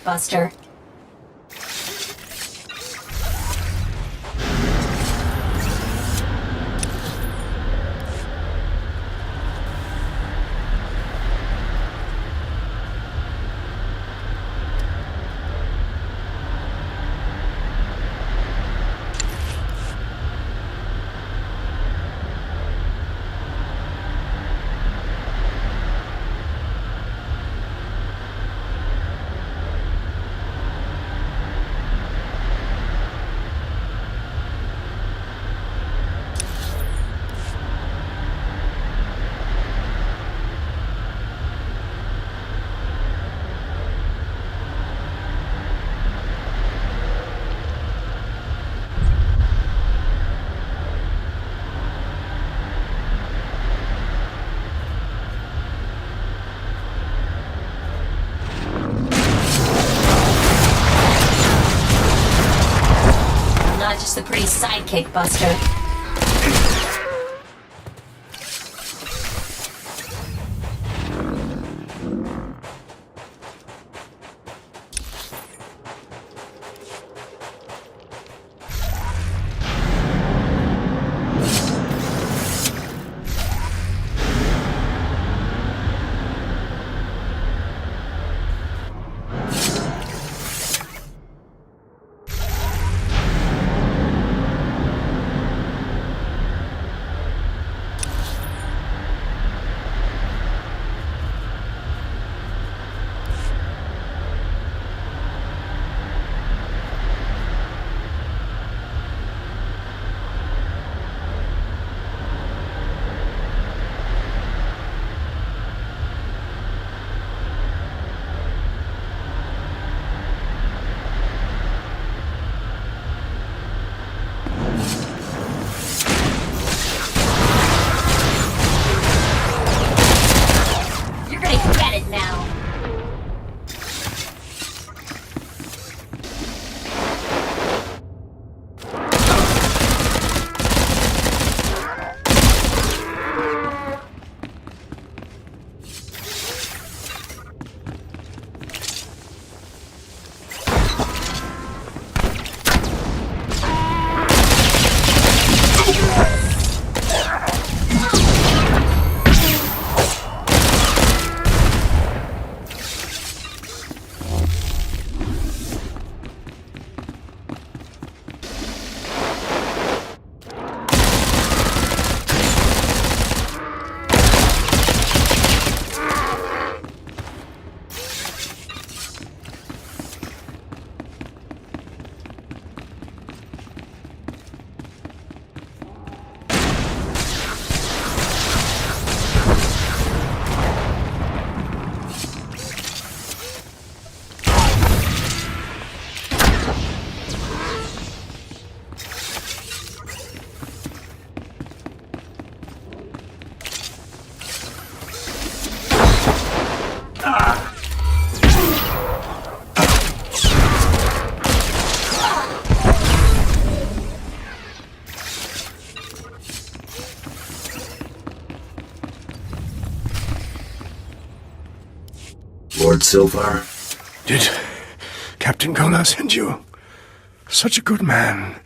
S1: Buster. Just a pretty sidekick, Buster.
S3: Lord Swtor.
S2: Did Captain Gola send you? Such a good man.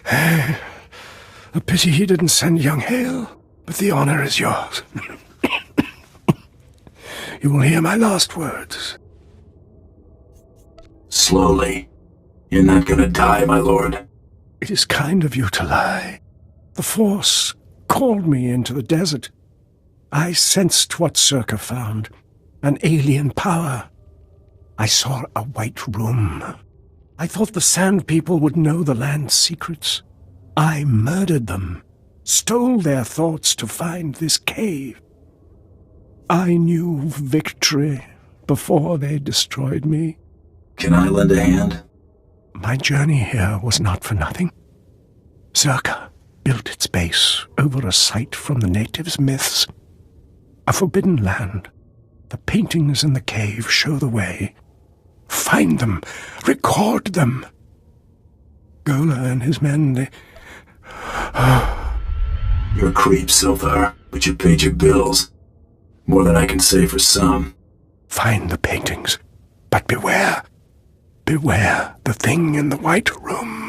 S2: A pity he didn't send young Hale, but the honor is yours. You will hear my last words.
S3: Slowly. You're not gonna die, my lord.
S2: It is kind of you to lie. The Force called me into the desert. I sensed what Circa found. An alien power. I saw a white room. I thought the Sand People would know the land's secrets. I murdered them, stole their thoughts to find this cave. I knew victory before they destroyed me.
S3: Can I lend a hand?
S2: My journey here was not for nothing. Circa built its base over a site from the natives' myths. A forbidden land. The paintings in the cave show the way. Find them. Record them. Gola and his men, they...
S3: You're a creep, Swtor, but you paid your bills. More than I can say for some.
S2: Find the paintings, but beware. Beware the thing in the white room.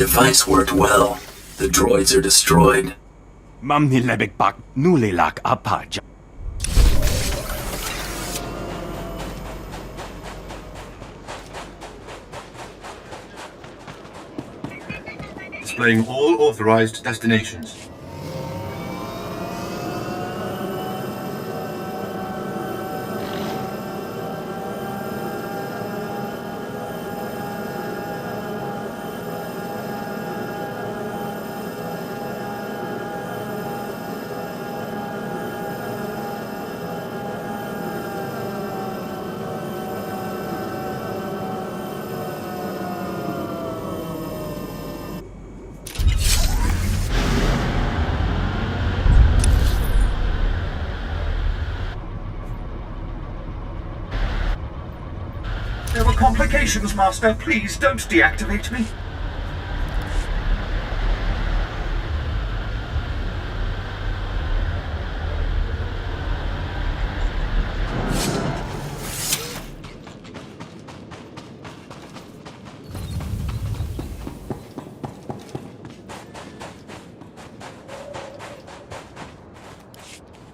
S3: device worked well. The droids are destroyed.
S5: Mamnilebek nulilak apaj.
S13: Displaying all authorized destinations.
S10: There were complications, Master. Please don't deactivate me.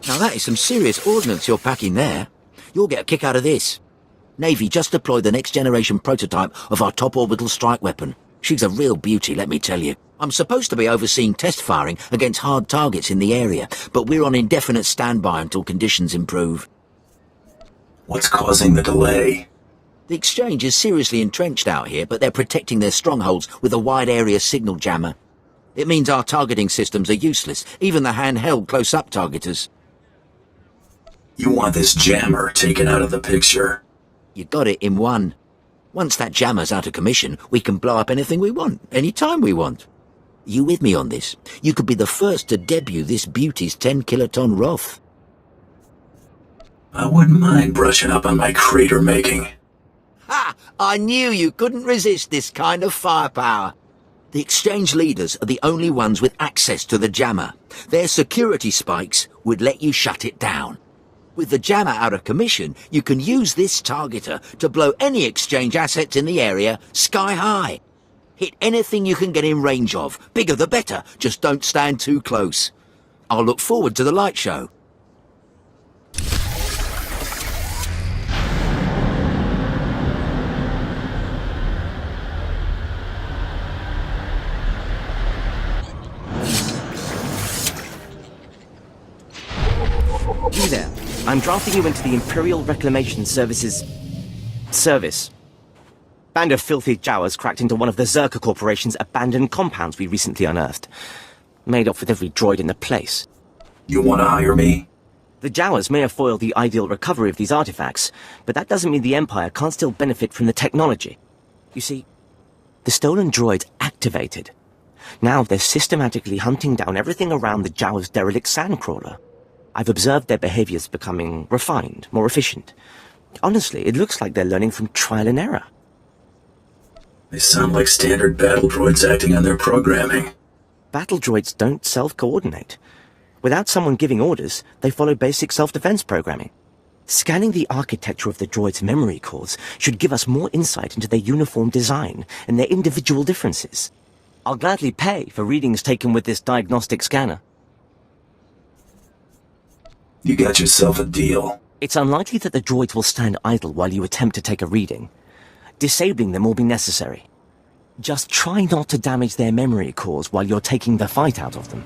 S14: Now that is some serious ordnance you're packing there. You'll get a kick out of this. Navy just deployed the next generation prototype of our top orbital strike weapon. She's a real beauty, let me tell you. I'm supposed to be overseeing test firing against hard targets in the area, but we're on indefinite standby until conditions improve.
S3: What's causing the delay?
S14: The exchange is seriously entrenched out here, but they're protecting their strongholds with a wide area signal jammer. It means our targeting systems are useless, even the handheld close-up targeters.
S3: You want this jammer taken out of the picture?
S14: You got it in one. Once that jammer's out of commission, we can blow up anything we want, anytime we want. You with me on this? You could be the first to debut this beauty's 10-kiloton Roth.
S3: I wouldn't mind brushing up on my crater making.
S14: Ha! I knew you couldn't resist this kind of firepower. The exchange leaders are the only ones with access to the jammer. Their security spikes would let you shut it down. With the jammer out of commission, you can use this targeter to blow any exchange assets in the area sky high. Hit anything you can get in range of. Bigger the better, just don't stand too close. I'll look forward to the light show.
S23: You there. I'm drafting you into the Imperial Reclamation Service's... service. Band of filthy Jawas cracked into one of the Zerka Corporation's abandoned compounds we recently unearthed. Made off with every droid in the place.
S3: You want to hire me?
S23: The Jawas may have foiled the ideal recovery of these artifacts, but that doesn't mean the Empire can't still benefit from the technology. You see, the stolen droids activated. Now they're systematically hunting down everything around the Jawas' derelict sandcrawler. I've observed their behaviors becoming refined, more efficient. Honestly, it looks like they're learning from trial and error.
S3: They sound like standard battle droids acting on their programming.
S23: Battle droids don't self-coordinate. Without someone giving orders, they follow basic self-defense programming. Scanning the architecture of the droids' memory cores should give us more insight into their uniform design and their individual differences. I'll gladly pay for readings taken with this diagnostic scanner.
S3: You got yourself a deal.
S23: It's unlikely that the droids will stand idle while you attempt to take a reading. Disabling them will be necessary. Just try not to damage their memory cores while you're taking the fight out of them.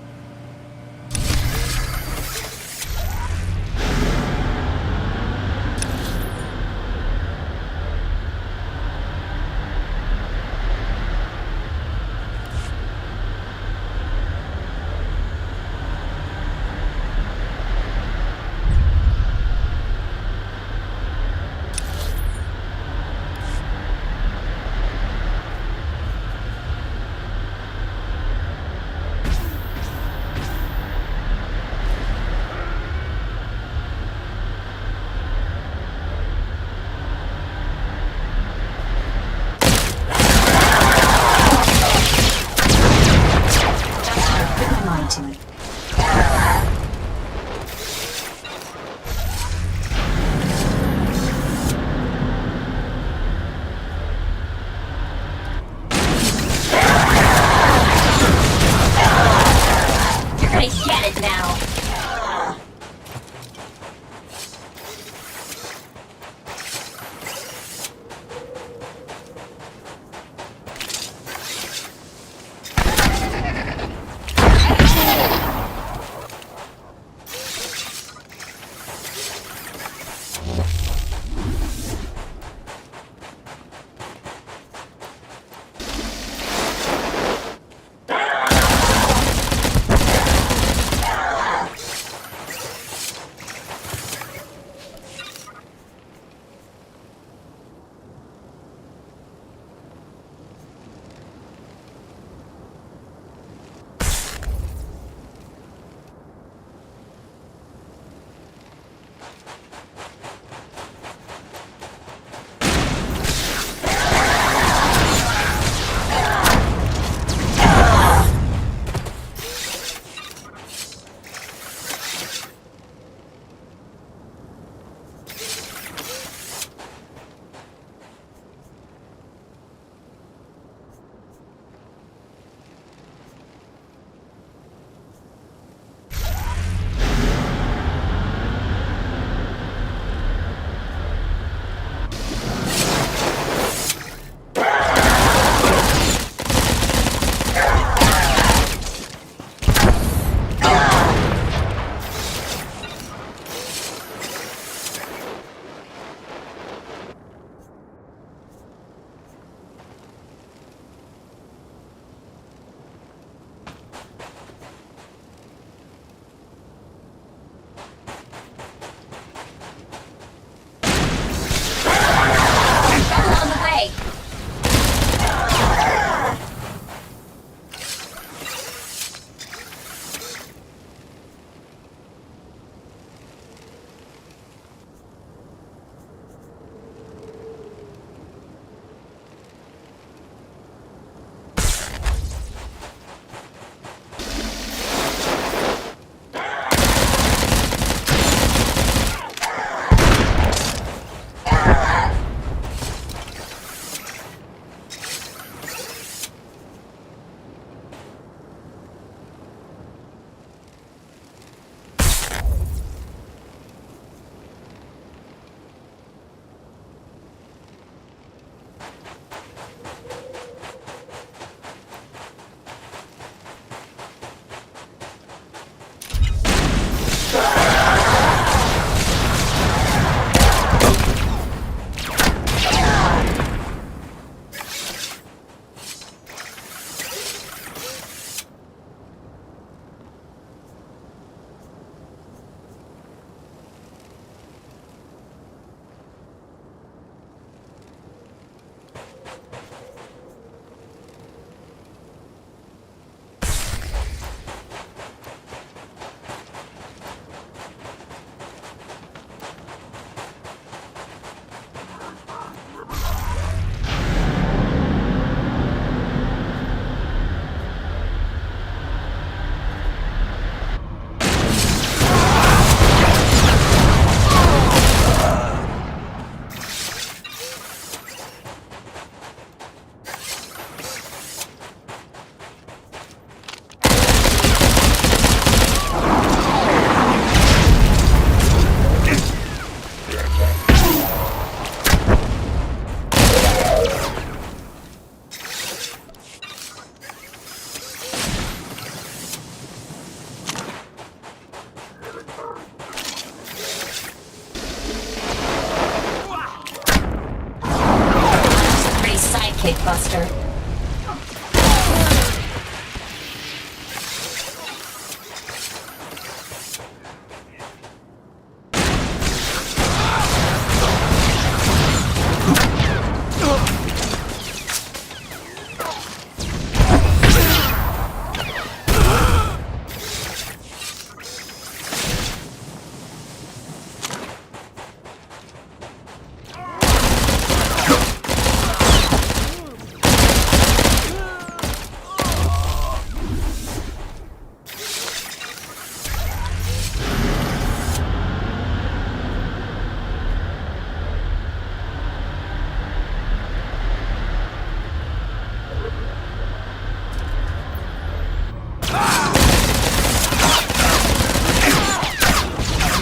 S1: Buster.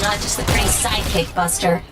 S1: Not just the pretty sidekick, Buster.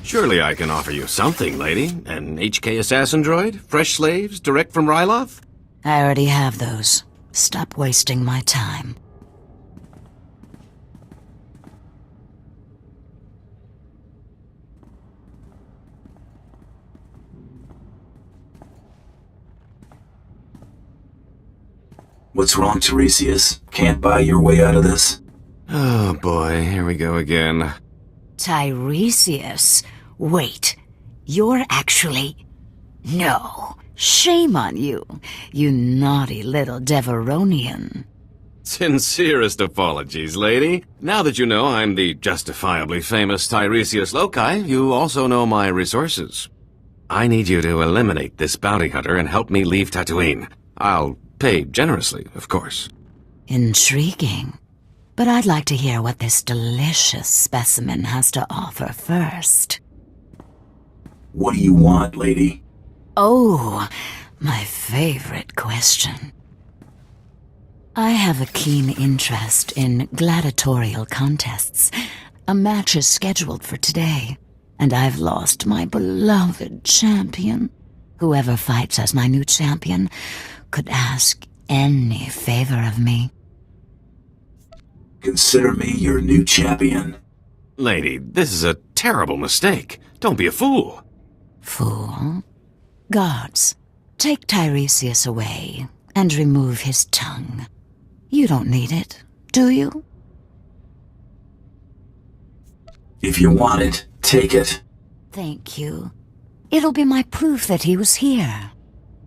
S17: Surely I can offer you something, lady. An HK assassin droid? Fresh slaves? Direct from Ryloth?
S4: I already have those. Stop wasting my time.
S3: What's wrong, Tiresias? Can't buy your way out of this?
S17: Oh boy, here we go again.
S4: Tiresias? Wait, you're actually... No, shame on you, you naughty little Deveronian.
S17: Sincerest apologies, lady. Now that you know I'm the justifiably famous Tiresias Loci, you also know my resources. I need you to eliminate this bounty hunter and help me leave Tatooine. I'll pay generously, of course.
S4: Intriguing. But I'd like to hear what this delicious specimen has to offer first.
S3: What do you want, lady?
S4: Oh, my favorite question. I have a keen interest in gladiatorial contests. A match is scheduled for today, and I've lost my beloved champion. Whoever fights as my new champion could ask any favor of me.
S3: Consider me your new champion.
S17: Lady, this is a terrible mistake. Don't be a fool.
S4: Fool? Guards, take Tiresias away and remove his tongue. You don't need it, do you?
S3: If you want it, take it.
S4: Thank you. It'll be my proof that he was here.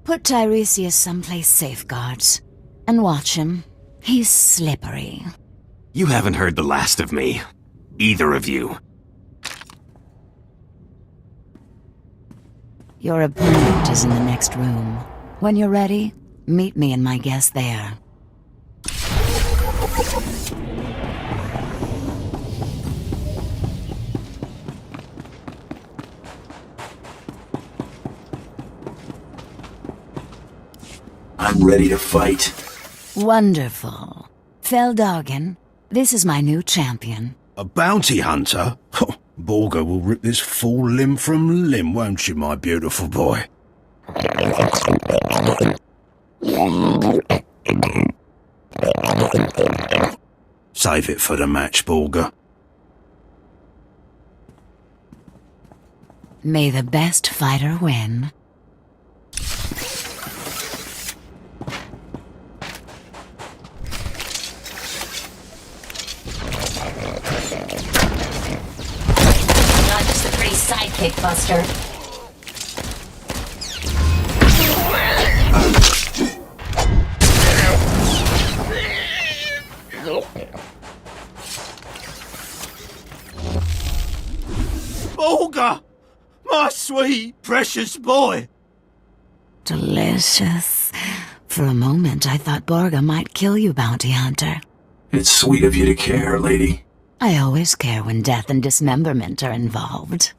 S4: Put Tiresias someplace safe, guards, and watch him. He's slippery.
S17: You haven't heard the last of me. Either of you.
S4: Your opponent is in the next room. When you're ready, meet me and my guest there.
S3: I'm ready to fight.
S4: Wonderful. Feldagen, this is my new champion.
S2: A bounty hunter? Borga will rip this fool limb from limb, won't you, my beautiful boy? Save it for the match, Borga.
S4: May the best fighter win.
S1: Not just a pretty sidekick, Buster.
S2: Borga! My sweet, precious boy!
S4: Delicious. For a moment, I thought Borga might kill you, bounty hunter.
S3: It's sweet of you to care, lady.
S4: I always care when death and dismemberment are involved.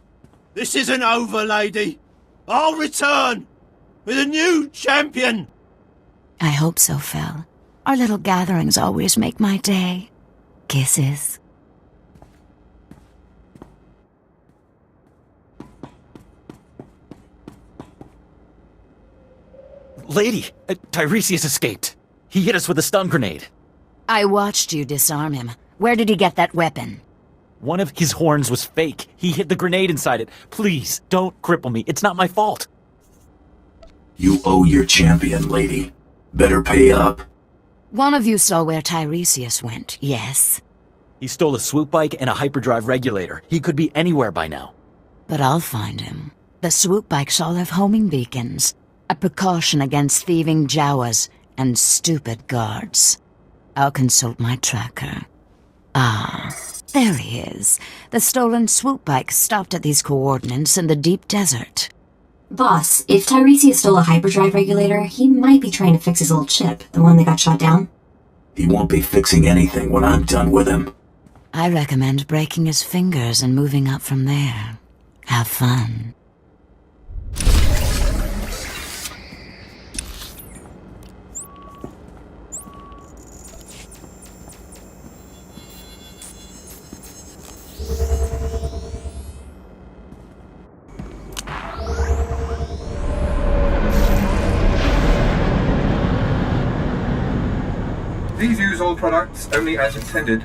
S2: This isn't over, lady. I'll return with a new champion.
S4: I hope so, Fel. Our little gatherings always make my day. Kisses.
S12: Lady, Tiresias escaped. He hit us with a stun grenade.
S4: I watched you disarm him. Where did he get that weapon?
S12: One of his horns was fake. He hid the grenade inside it. Please, don't cripple me. It's not my fault.
S3: You owe your champion, lady. Better pay up.
S4: One of you saw where Tiresias went, yes?
S12: He stole a swoop bike and a hyperdrive regulator. He could be anywhere by now.
S4: But I'll find him. The swoop bikes all have homing beacons. A precaution against thieving Jawas and stupid guards. I'll consult my tracker. Ah, there he is. The stolen swoop bike stopped at these coordinates in the deep desert.
S1: Boss, if Tiresias stole a hyperdrive regulator, he might be trying to fix his old chip, the one that got shot down.
S3: He won't be fixing anything when I'm done with him.
S4: I recommend breaking his fingers and moving up from there. Have fun.
S13: Please use all products only as intended.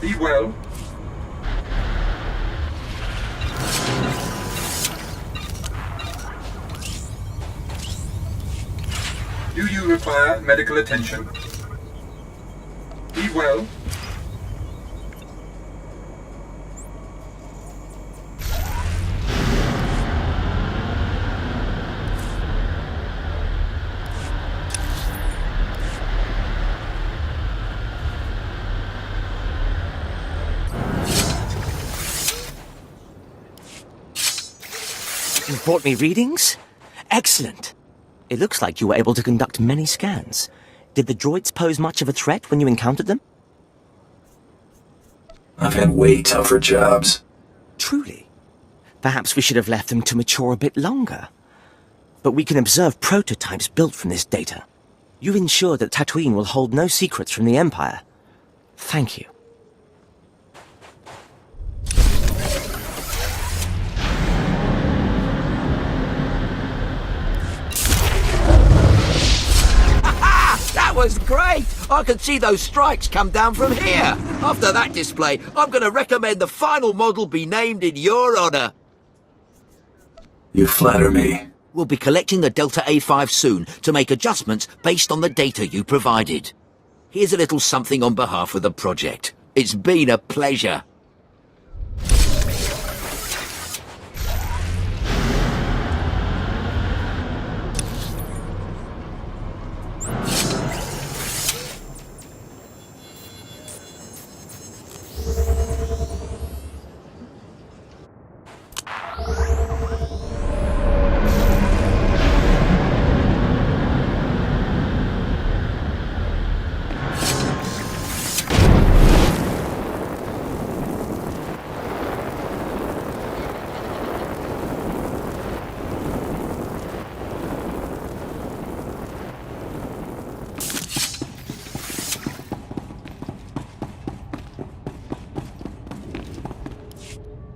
S13: Be well. Do you require medical attention? Be well.
S23: You brought me readings? Excellent. It looks like you were able to conduct many scans. Did the droids pose much of a threat when you encountered them?
S3: I've had way tougher jobs.
S23: Truly? Perhaps we should have left them to mature a bit longer. But we can observe prototypes built from this data. You've ensured that Tatooine will hold no secrets from the Empire. Thank you.
S14: That was great! I could see those strikes come down from here. After that display, I'm going to recommend the final model be named in your honor.
S3: You flatter me.
S14: We'll be collecting the Delta A5 soon to make adjustments based on the data you provided. Here's a little something on behalf of the project. It's been a pleasure.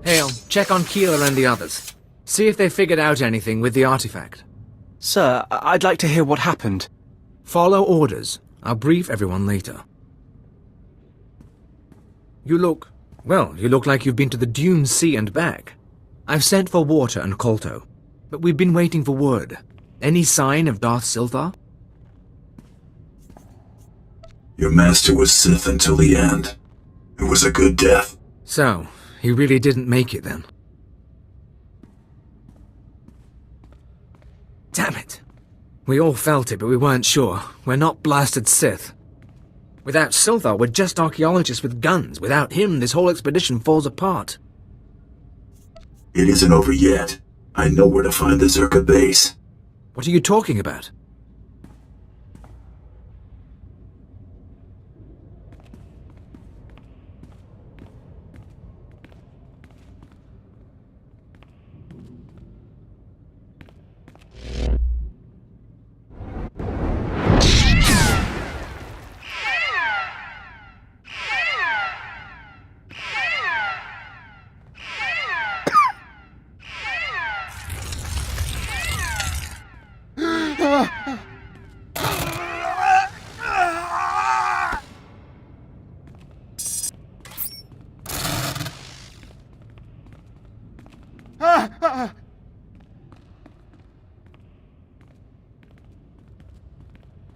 S19: Hale, check on Keeler and the others. See if they figured out anything with the artifact.
S21: Sir, I'd like to hear what happened.
S19: Follow orders. I'll brief everyone later. You look like you've been to the Dune Sea and back. I've sent for Water and Kolto, but we've been waiting for word. Any sign of Darth Swtor?
S3: Your master was Sith until the end. It was a good death.
S19: So, he really didn't make it then. Damn it. We all felt it, but we weren't sure. We're not blasted Sith. Without Swtor, we're just archaeologists with guns. Without him, this whole expedition falls apart.
S3: It isn't over yet. I know where to find the Zerka base.
S19: What are you talking about?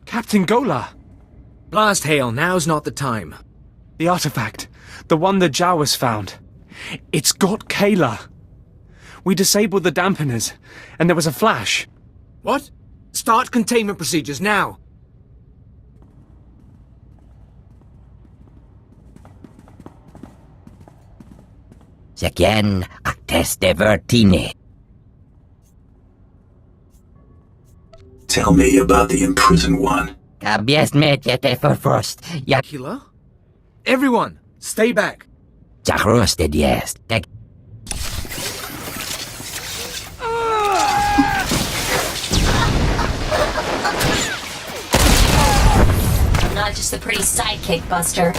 S21: Captain Gola!
S19: Blast Hale, now's not the time.
S21: The artifact. The one the Jawas found. It's got Kayla. We disabled the dampeners, and there was a flash.
S19: What? Start containment procedures now!
S7: Second, atteste vertine.
S3: Tell me about the imprisoned one.
S19: Kayla? Everyone, stay back.
S1: Not just a pretty sidekick, Buster.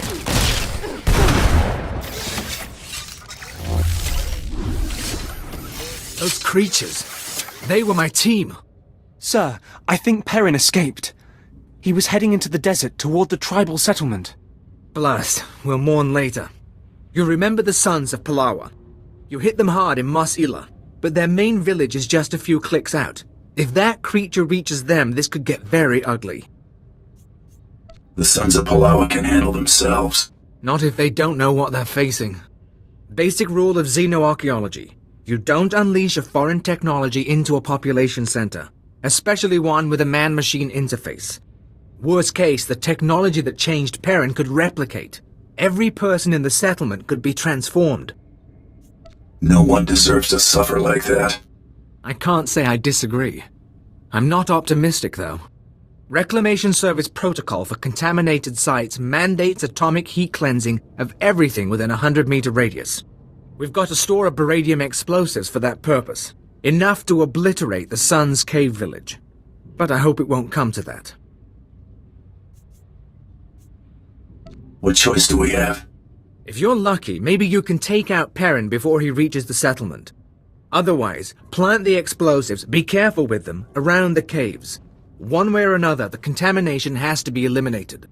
S19: Those creatures. They were my team.
S21: Sir, I think Perrin escaped. He was heading into the desert toward the tribal settlement.
S19: Blast. We'll mourn later. You remember the Sons of Palawa. You hit them hard in Mos Ila, but their main village is just a few clicks out. If that creature reaches them, this could get very ugly.
S3: The Sons of Palawa can handle themselves.
S19: Not if they don't know what they're facing. Basic rule of xenoarchaeology. You don't unleash a foreign technology into a population center, especially one with a man-machine interface. Worst case, the technology that changed Perrin could replicate. Every person in the settlement could be transformed.
S3: No one deserves to suffer like that.
S19: I can't say I disagree. I'm not optimistic, though. Reclamation Service protocol for contaminated sites mandates atomic heat cleansing of everything within a 100-meter radius. We've got to store a beradium explosives for that purpose. Enough to obliterate the Sun's cave village. But I hope it won't come to that.
S3: What choice do we have?
S19: If you're lucky, maybe you can take out Perrin before he reaches the settlement. Otherwise, plant the explosives, be careful with them, around the caves. One way or another, the contamination has to be eliminated.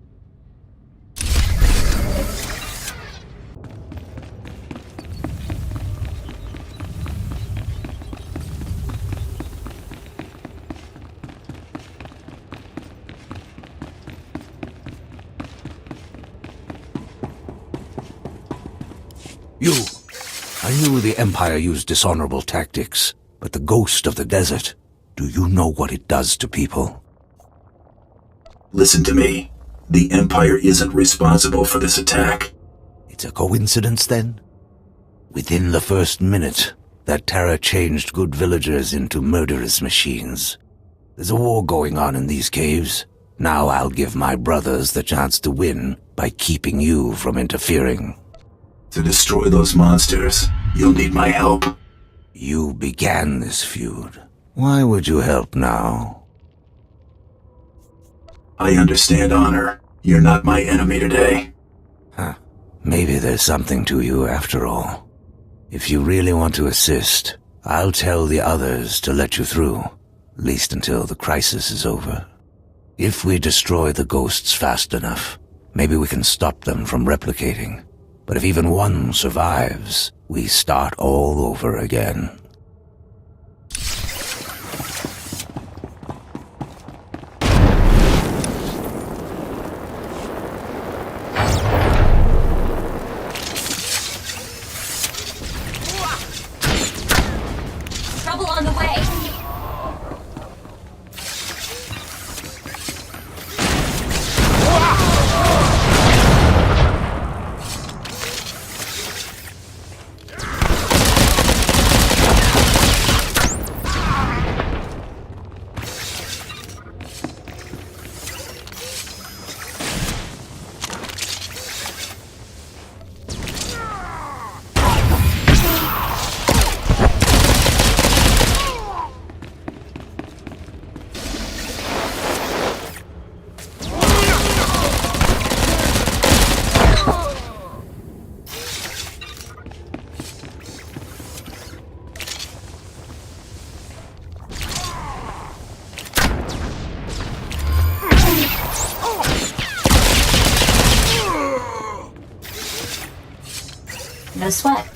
S2: You. I knew the Empire used dishonorable tactics, but the ghost of the desert, do you know what it does to people?
S3: Listen to me. The Empire isn't responsible for this attack.
S2: It's a coincidence, then? Within the first minute, that terror changed good villagers into murderous machines. There's a war going on in these caves. Now I'll give my brothers the chance to win by keeping you from interfering.
S3: To destroy those monsters, you'll need my help.
S2: You began this feud. Why would you help now?
S3: I understand honor. You're not my enemy today.
S2: Huh. Maybe there's something to you after all. If you really want to assist, I'll tell the others to let you through, at least until the crisis is over. If we destroy the ghosts fast enough, maybe we can stop them from replicating. But if even one survives, we start all over again.
S1: Trouble on the way. No sweat.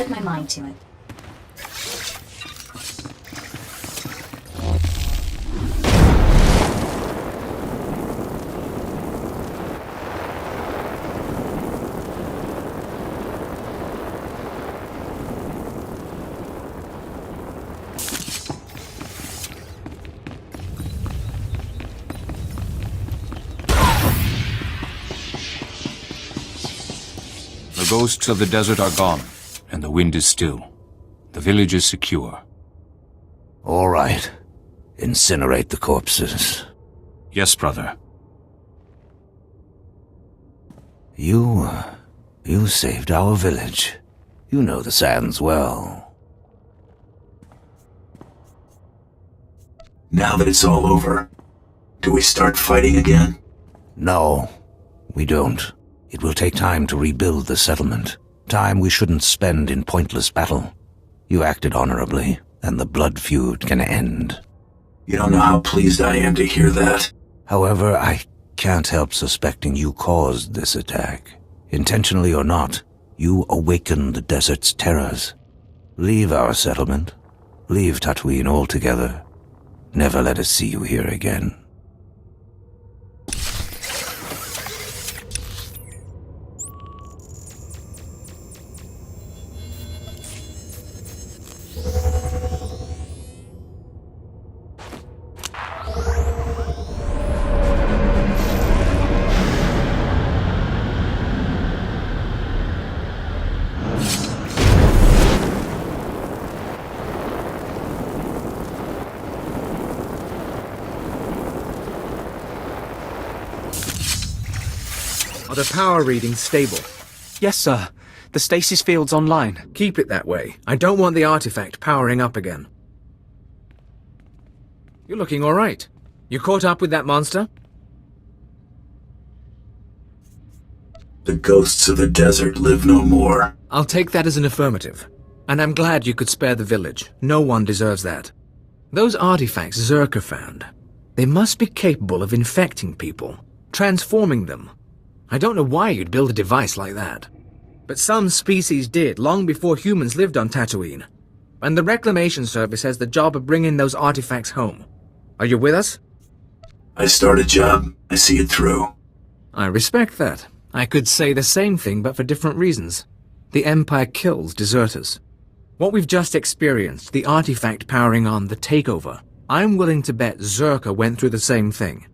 S1: set my mind to it.
S15: The ghosts of the desert are gone, and the wind is still. The village is secure.
S16: All right. Incinerate the corpses.
S15: Yes, brother.
S16: You saved our village. You know the sands well.
S3: Now that it's all over, do we start fighting again?
S16: No, we don't. It will take time to rebuild the settlement. Time we shouldn't spend in pointless battle. You acted honorably, and the blood feud can end.
S3: You don't know how pleased I am to hear that.
S16: However, I can't help suspecting you caused this attack. Intentionally or not, you awakened the desert's terrors. Leave our settlement. Leave Tatooine altogether. Never let us see you here again.
S19: Are the power readings stable?
S21: Yes, sir. The stasis field's online.
S19: Keep it that way. I don't want the artifact powering up again. You're looking all right. You caught up with that monster?
S3: The ghosts of the desert live no more.
S19: I'll take that as an affirmative. And I'm glad you could spare the village. No one deserves that. Those artifacts Zerka found, they must be capable of infecting people, transforming them. I don't know why you'd build a device like that. But some species did, long before humans lived on Tatooine. And the Reclamation Service has the job of bringing those artifacts home. Are you with us?
S3: I start a job, I see it through.
S19: I respect that. I could say the same thing, but for different reasons. The Empire kills deserters. What we've just experienced, the artifact powering on the takeover, I'm willing to bet Zerka went through the same thing.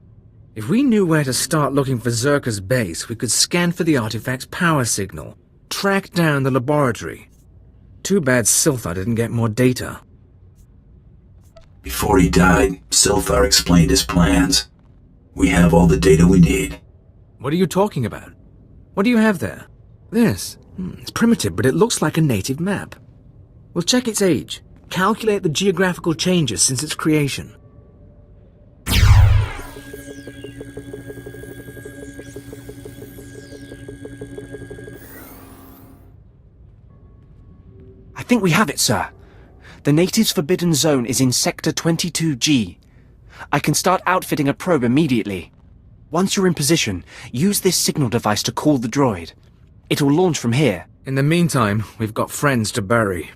S19: If we knew where to start looking for Zerka's base, we could scan for the artifact's power signal, track down the laboratory. Too bad Swtor didn't get more data.
S3: Before he died, Swtor explained his plans. We have all the data we need.
S19: What are you talking about? What do you have there? This. It's primitive, but it looks like a native map. We'll check its age, calculate the geographical changes since its creation.
S21: I think we have it, sir. The natives' forbidden zone is in Sector 22G. I can start outfitting a probe immediately. Once you're in position, use this signal device to call the droid. It'll launch from here.
S19: In the meantime, we've got friends to bury.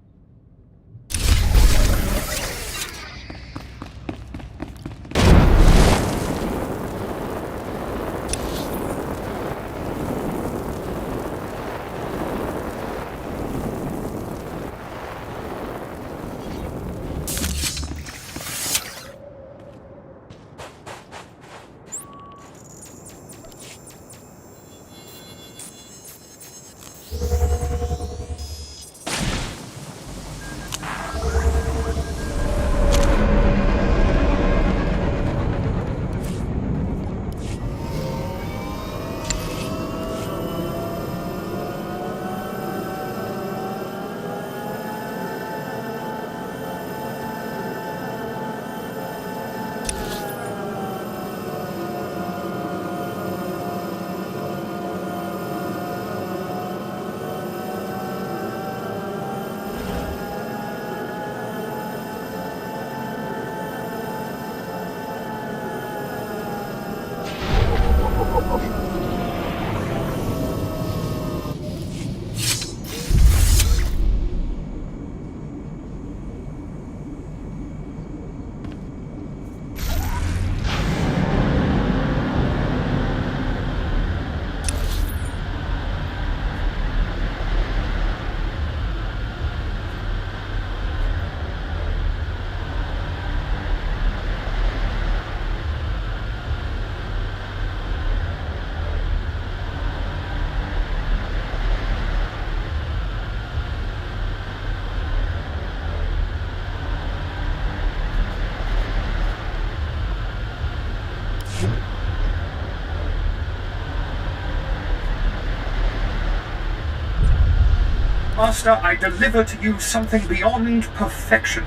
S13: Master, I deliver to you something beyond perfection.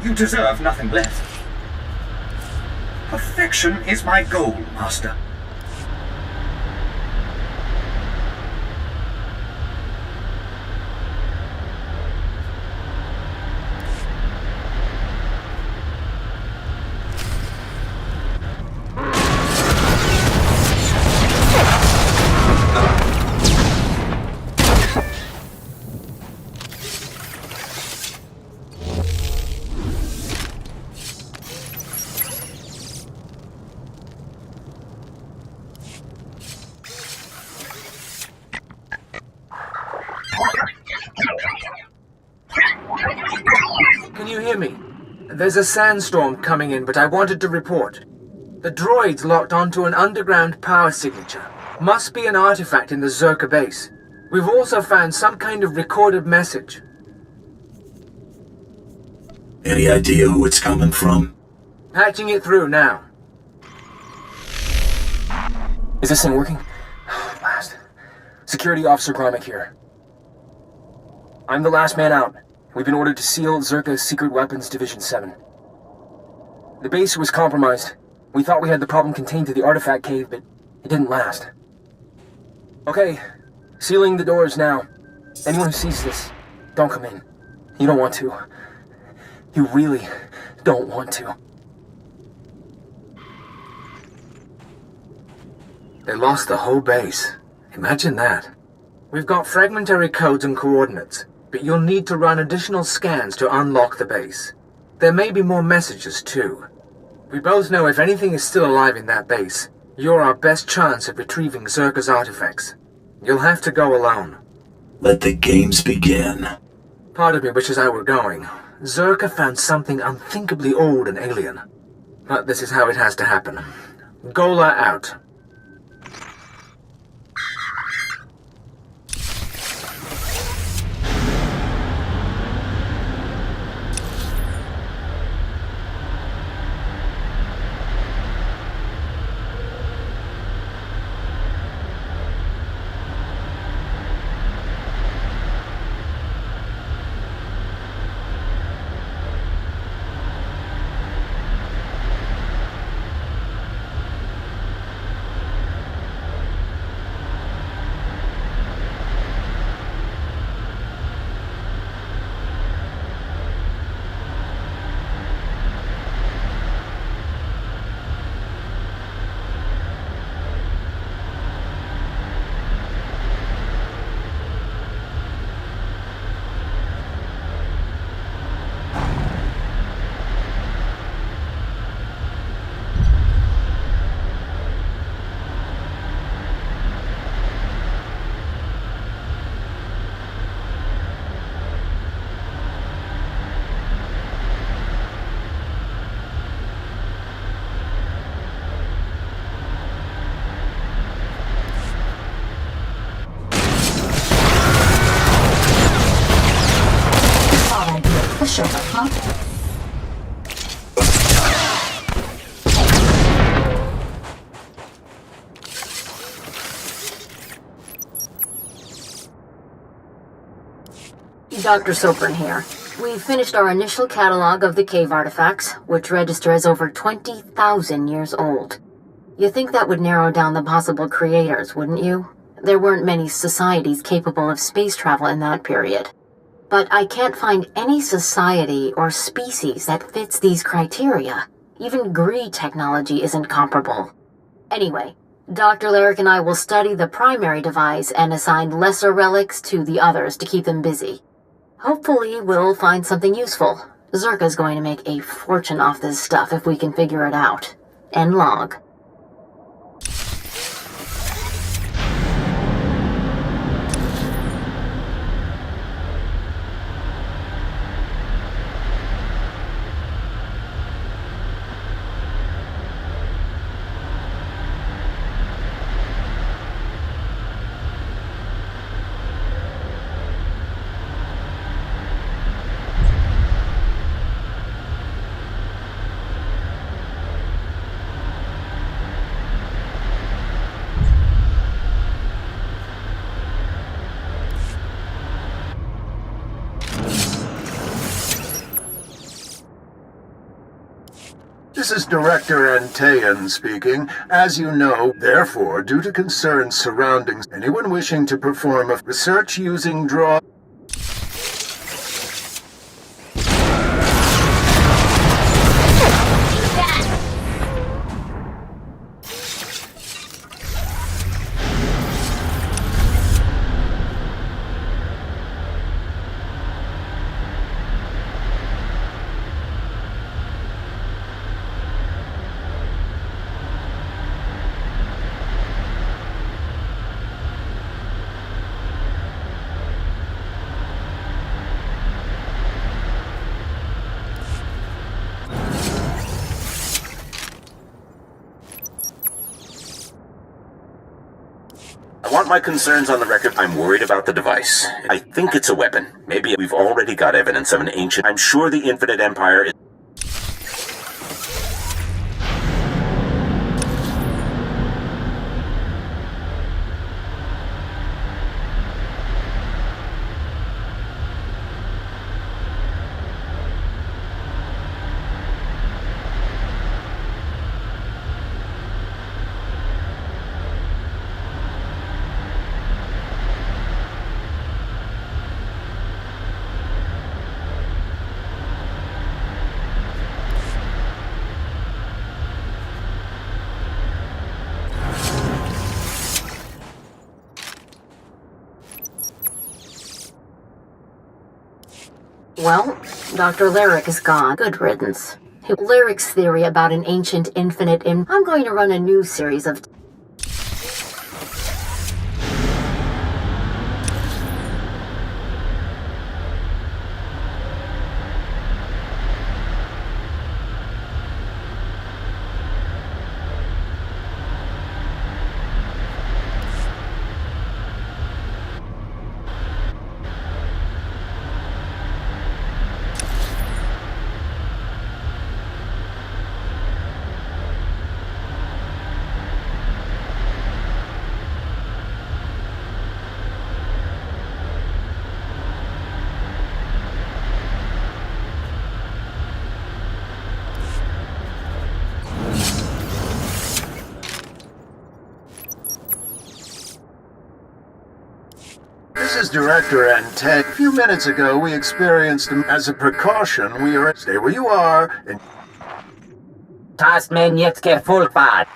S13: You deserve nothing less. Perfection is my goal, Master.
S19: Can you hear me? There's a sandstorm coming in, but I wanted to report. The droid's locked onto an underground power signature. Must be an artifact in the Zerka base. We've also found some kind of recorded message.
S3: Any idea who it's coming from?
S19: Patching it through now.
S21: Is this thing working? Last. Security Officer Gromick here. I'm the last man out. We've been ordered to seal Zerka's Secret Weapons Division 7. The base was compromised. We thought we had the problem contained to the artifact cave, but it didn't last. Okay, sealing the doors now. Anyone who sees this, don't come in. You don't want to. You really don't want to.
S19: They lost the whole base. Imagine that. We've got fragmentary codes and coordinates, but you'll need to run additional scans to unlock the base. There may be more messages, too. We both know if anything is still alive in that base, you're our best chance of retrieving Zerka's artifacts. You'll have to go alone.
S3: Let the games begin.
S19: Part of me wishes I were going. Zerka found something unthinkably old and alien. But this is how it has to happen. Gola out.
S1: Sure, huh?
S6: Dr. Sopran here. We've finished our initial catalog of the cave artifacts, which register as over 20,000 years old. You think that would narrow down the possible creators, wouldn't you? There weren't many societies capable of space travel in that period. But I can't find any society or species that fits these criteria. Even Gree technology isn't comparable. Anyway, Dr. Larrick and I will study the primary device and assign lesser relics to the others to keep them busy. Hopefully we'll find something useful. Zerka's going to make a fortune off this stuff if we can figure it out. End log.
S8: This is Director Antean speaking. As you know, therefore, due to concerns surrounding anyone wishing to perform a research using draw...
S20: I want my concerns on the record. I'm worried about the device. I think it's a weapon. Maybe we've already got evidence of an ancient... I'm sure the Infinite Empire is...
S6: Well, Dr. Lyric is gone. Good riddance. Lyric's theory about an ancient infinite I'm going to run a new series of...
S8: This is Director Antean. A few minutes ago, we experienced as a precaution, we are... Stay where you are, and...
S7: Tas men jetzt gefolgt.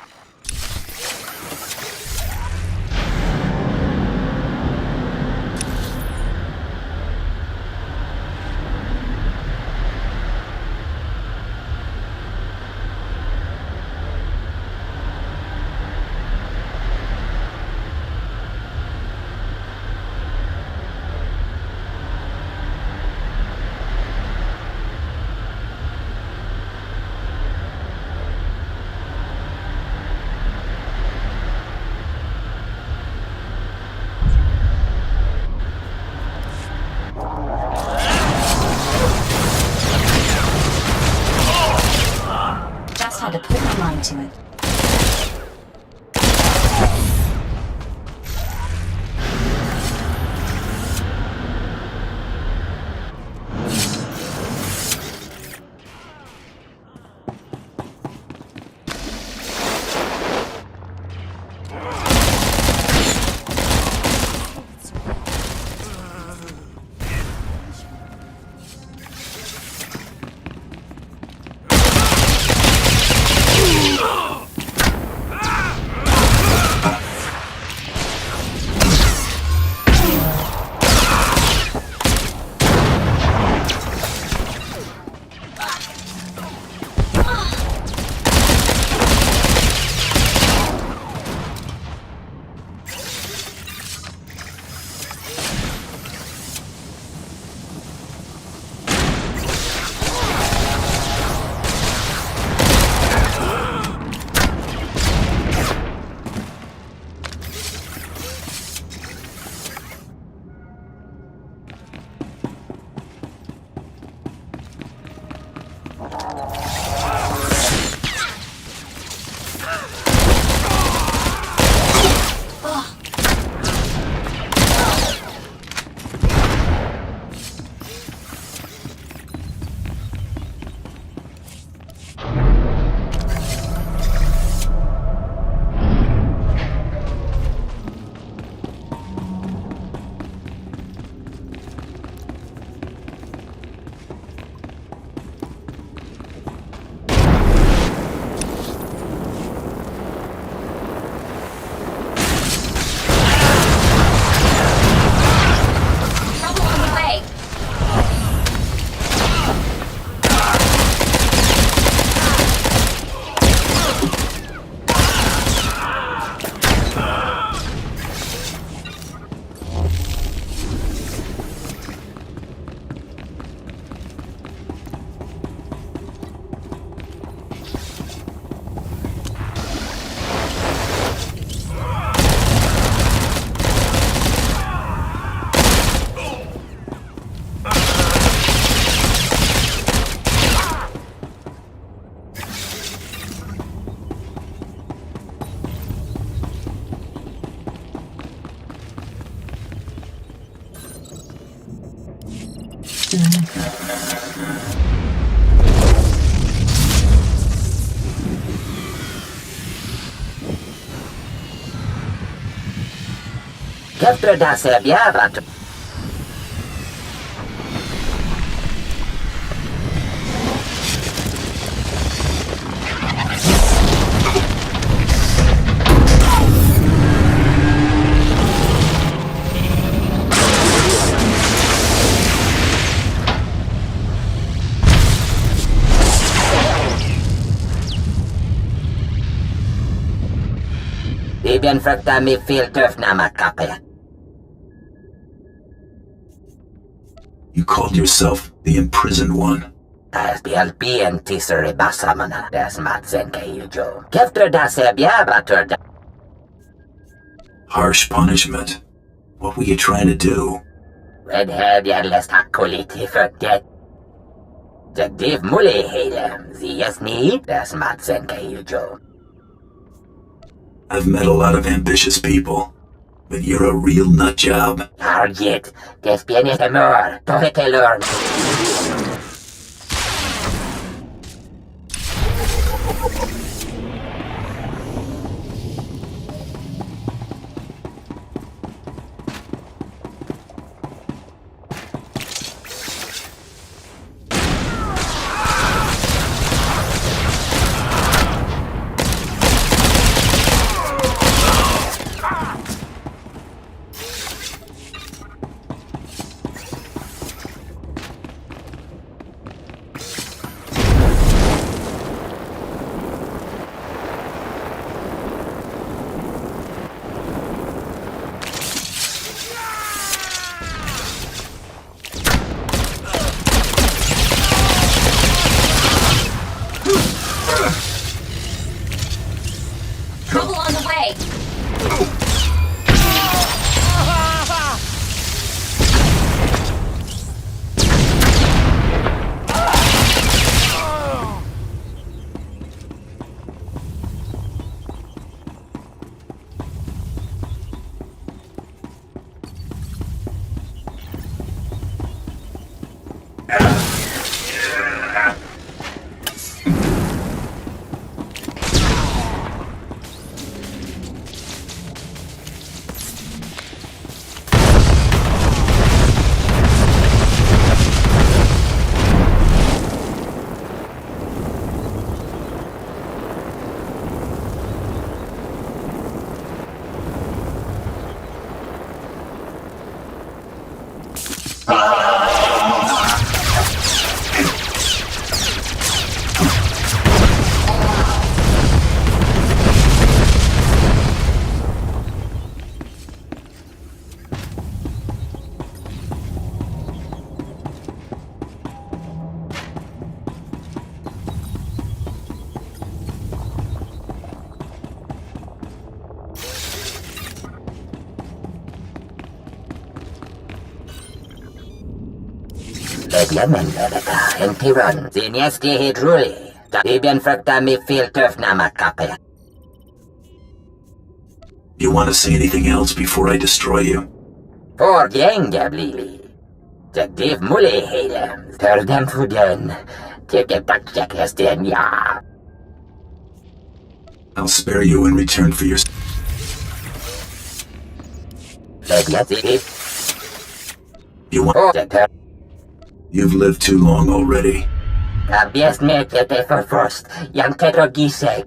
S1: Had to put my mind to it.
S2: Oh!
S7: Efter det ser bjävat. Bibien fruktar mig filtöfnamma kappe.
S3: You called yourself the imprisoned one.
S7: SBLPn tisere basamana des matsen keiljo. Kefter da se bjävatur da.
S3: Harsh punishment. What were you trying to do?
S7: Redhead jävles takkoliti för det. Jagdiv muli hele. Zies ni des matsen keiljo.
S3: I've met a lot of ambitious people, but you're a real nutjob.
S7: Argit, des bienes temor, tohete learn.
S1: Trouble on the way!
S7: En tyrann, sin gästi hidruli. Bibien fruktar mig filtöfnamma kappe.
S3: You want to say anything else before I destroy you?
S7: Förgänga blili. Jagdiv muli hele. Törden fuden. Tycker backjackhästen ja.
S3: I'll spare you in return for your... You want... You've lived too long already.
S7: Kabies mekete för först. Jan Tetro gise.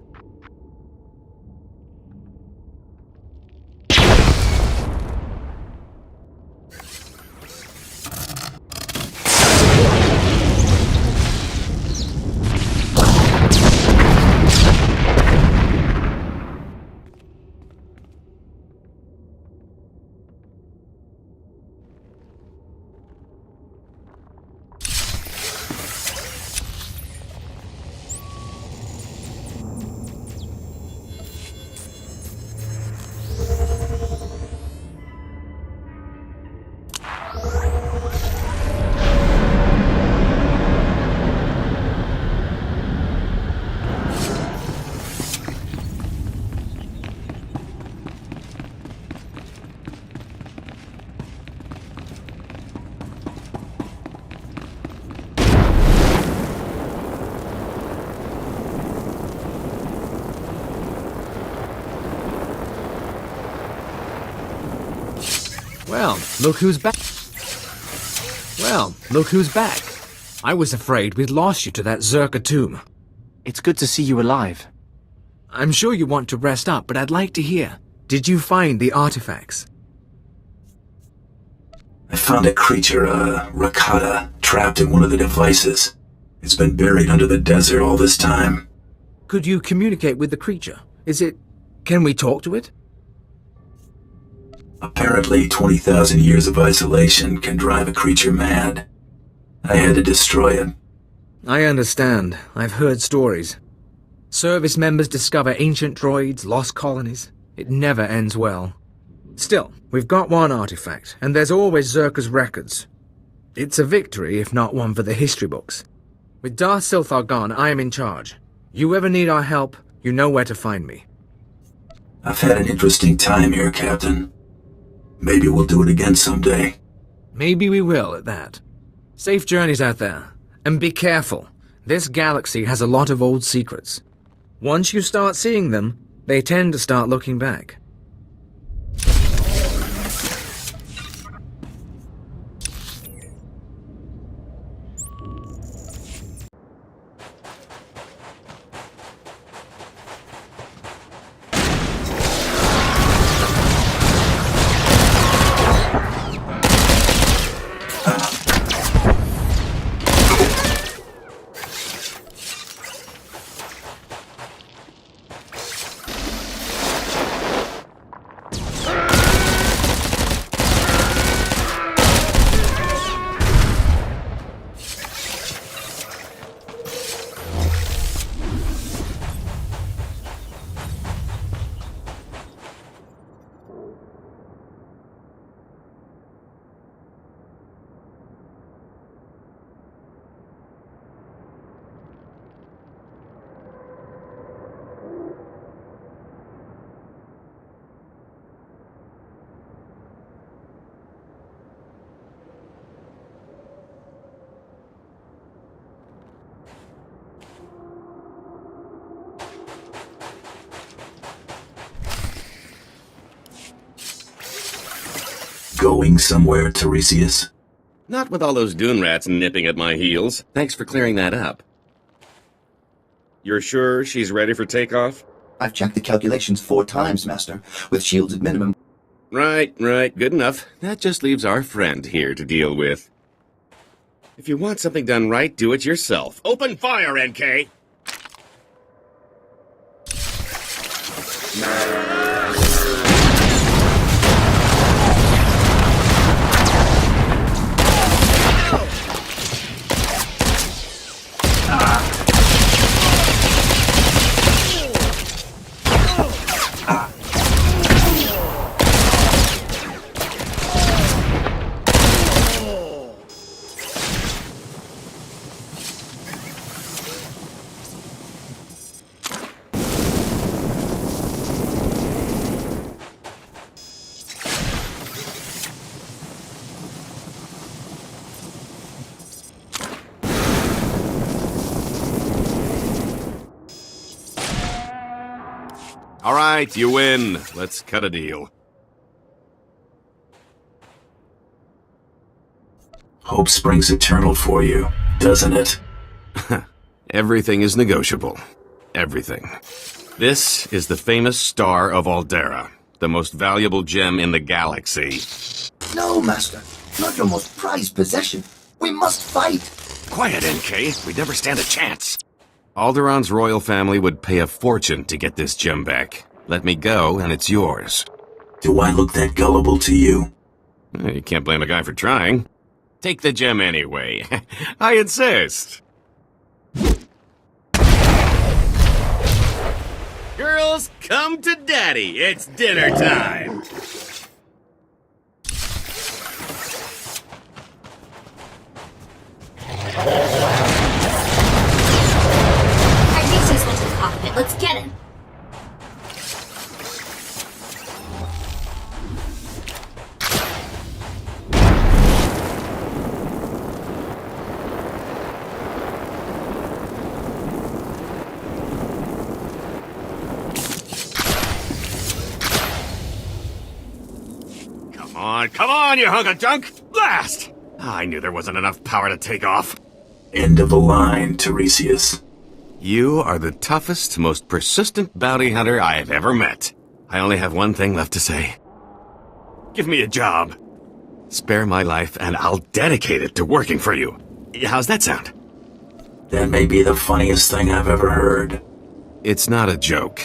S19: Well, look who's back. Well, look who's back. I was afraid we'd lost you to that Zerka tomb.
S21: It's good to see you alive.
S19: I'm sure you want to rest up, but I'd like to hear. Did you find the artifacts?
S3: I found a creature, a Rakata, trapped in one of the devices. It's been buried under the desert all this time.
S19: Could you communicate with the creature? Can we talk to it?
S3: Apparently, 20,000 years of isolation can drive a creature mad. I had to destroy it.
S19: I understand. I've heard stories. Service members discover ancient droids, lost colonies. It never ends well. Still, we've got one artifact, and there's always Zerka's records. It's a victory, if not one for the history books. With Darth Silthar gone, I am in charge. You ever need our help, you know where to find me.
S3: I've had an interesting time here, Captain. Maybe we'll do it again someday.
S19: Maybe we will, at that. Safe journeys out there. And be careful. This galaxy has a lot of old secrets. Once you start seeing them, they tend to start looking back.
S3: Going somewhere, Tiresias?
S17: Not with all those dune rats nipping at my heels. Thanks for clearing that up. You're sure she's ready for takeoff?
S11: I've checked the calculations 4 times, Master, with shields at minimum.
S17: Right. Good enough. That just leaves our friend here to deal with. If you want something done right, do it yourself. Open fire, NK! All right, you win. Let's cut a deal.
S3: Hope springs eternal for you, doesn't it?
S17: Everything is negotiable. Everything. This is the famous Star of Aldera, the most valuable gem in the galaxy.
S11: No, Master. Not your most prized possession. We must fight.
S17: Quiet, NK. We'd never stand a chance. Alderaa's royal family would pay a fortune to get this gem back. Let me go, and it's yours.
S3: Do I look that gullible to you?
S17: You can't blame a guy for trying. Take the gem anyway. I insist. Girls, come to Daddy. It's dinner time.
S1: Tiresias went to the cockpit. Let's get him.
S17: on, you hunk of junk! Blast! I knew there wasn't enough power to take off.
S3: End of the line, Tiresias.
S17: You are the toughest, most persistent bounty hunter I have ever met. I only have one thing left to say. Give me a job. Spare my life, and I'll dedicate it to working for you. How's that sound?
S3: That may be the funniest thing I've ever heard.
S17: It's not a joke.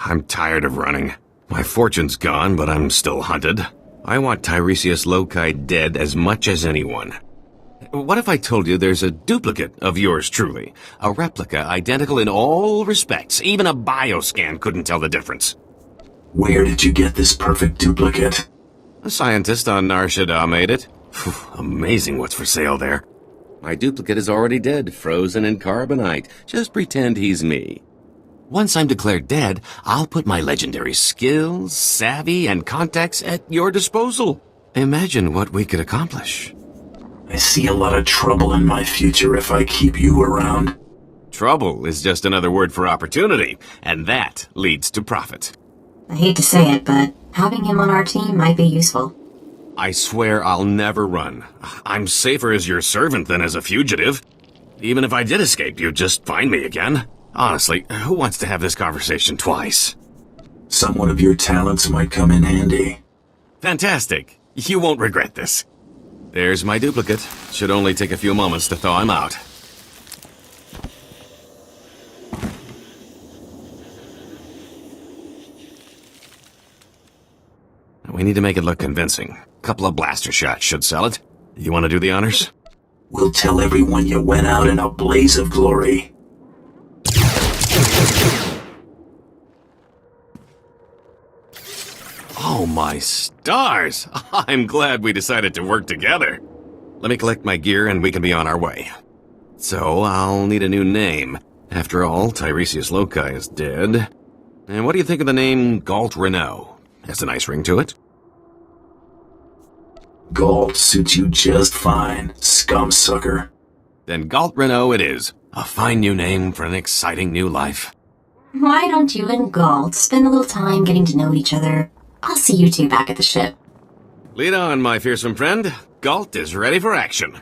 S17: I'm tired of running. My fortune's gone, but I'm still hunted. I want Tiresias Loci dead as much as anyone. What if I told you there's a duplicate of yours truly? A replica identical in all respects. Even a bioscan couldn't tell the difference.
S3: Where did you get this perfect duplicate?
S17: A scientist on Nar Shaddaa made it. Amazing what's for sale there. My duplicate is already dead, frozen in carbonite. Just pretend he's me. Once I'm declared dead, I'll put my legendary skills, savvy, and contacts at your disposal. Imagine what we could accomplish.
S3: I see a lot of trouble in my future if I keep you around.
S17: Trouble is just another word for opportunity, and that leads to profit.
S1: I hate to say it, but having him on our team might be useful.
S17: I swear I'll never run. I'm safer as your servant than as a fugitive. Even if I did escape, you'd just find me again. Honestly, who wants to have this conversation twice?
S3: Someone of your talents might come in handy.
S17: Fantastic. You won't regret this. There's my duplicate. Should only take a few moments to thaw him out. We need to make it look convincing. A couple of blaster shots should sell it. You want to do the honors?
S3: We'll tell everyone you went out in a blaze of glory.
S17: Oh my stars! I'm glad we decided to work together. Let me collect my gear and we can be on our way. So, I'll need a new name. After all, Tiresias Loci is dead. And what do you think of the name Galt Renault? Has a nice ring to it.
S3: Galt suits you just fine, scumsucker.
S17: Then Galt Renault it is. A fine new name for an exciting new life.
S1: Why don't you and Galt spend a little time getting to know each other? I'll see you two back at the ship.
S17: Lead on, my fearsome friend. Galt is ready for action.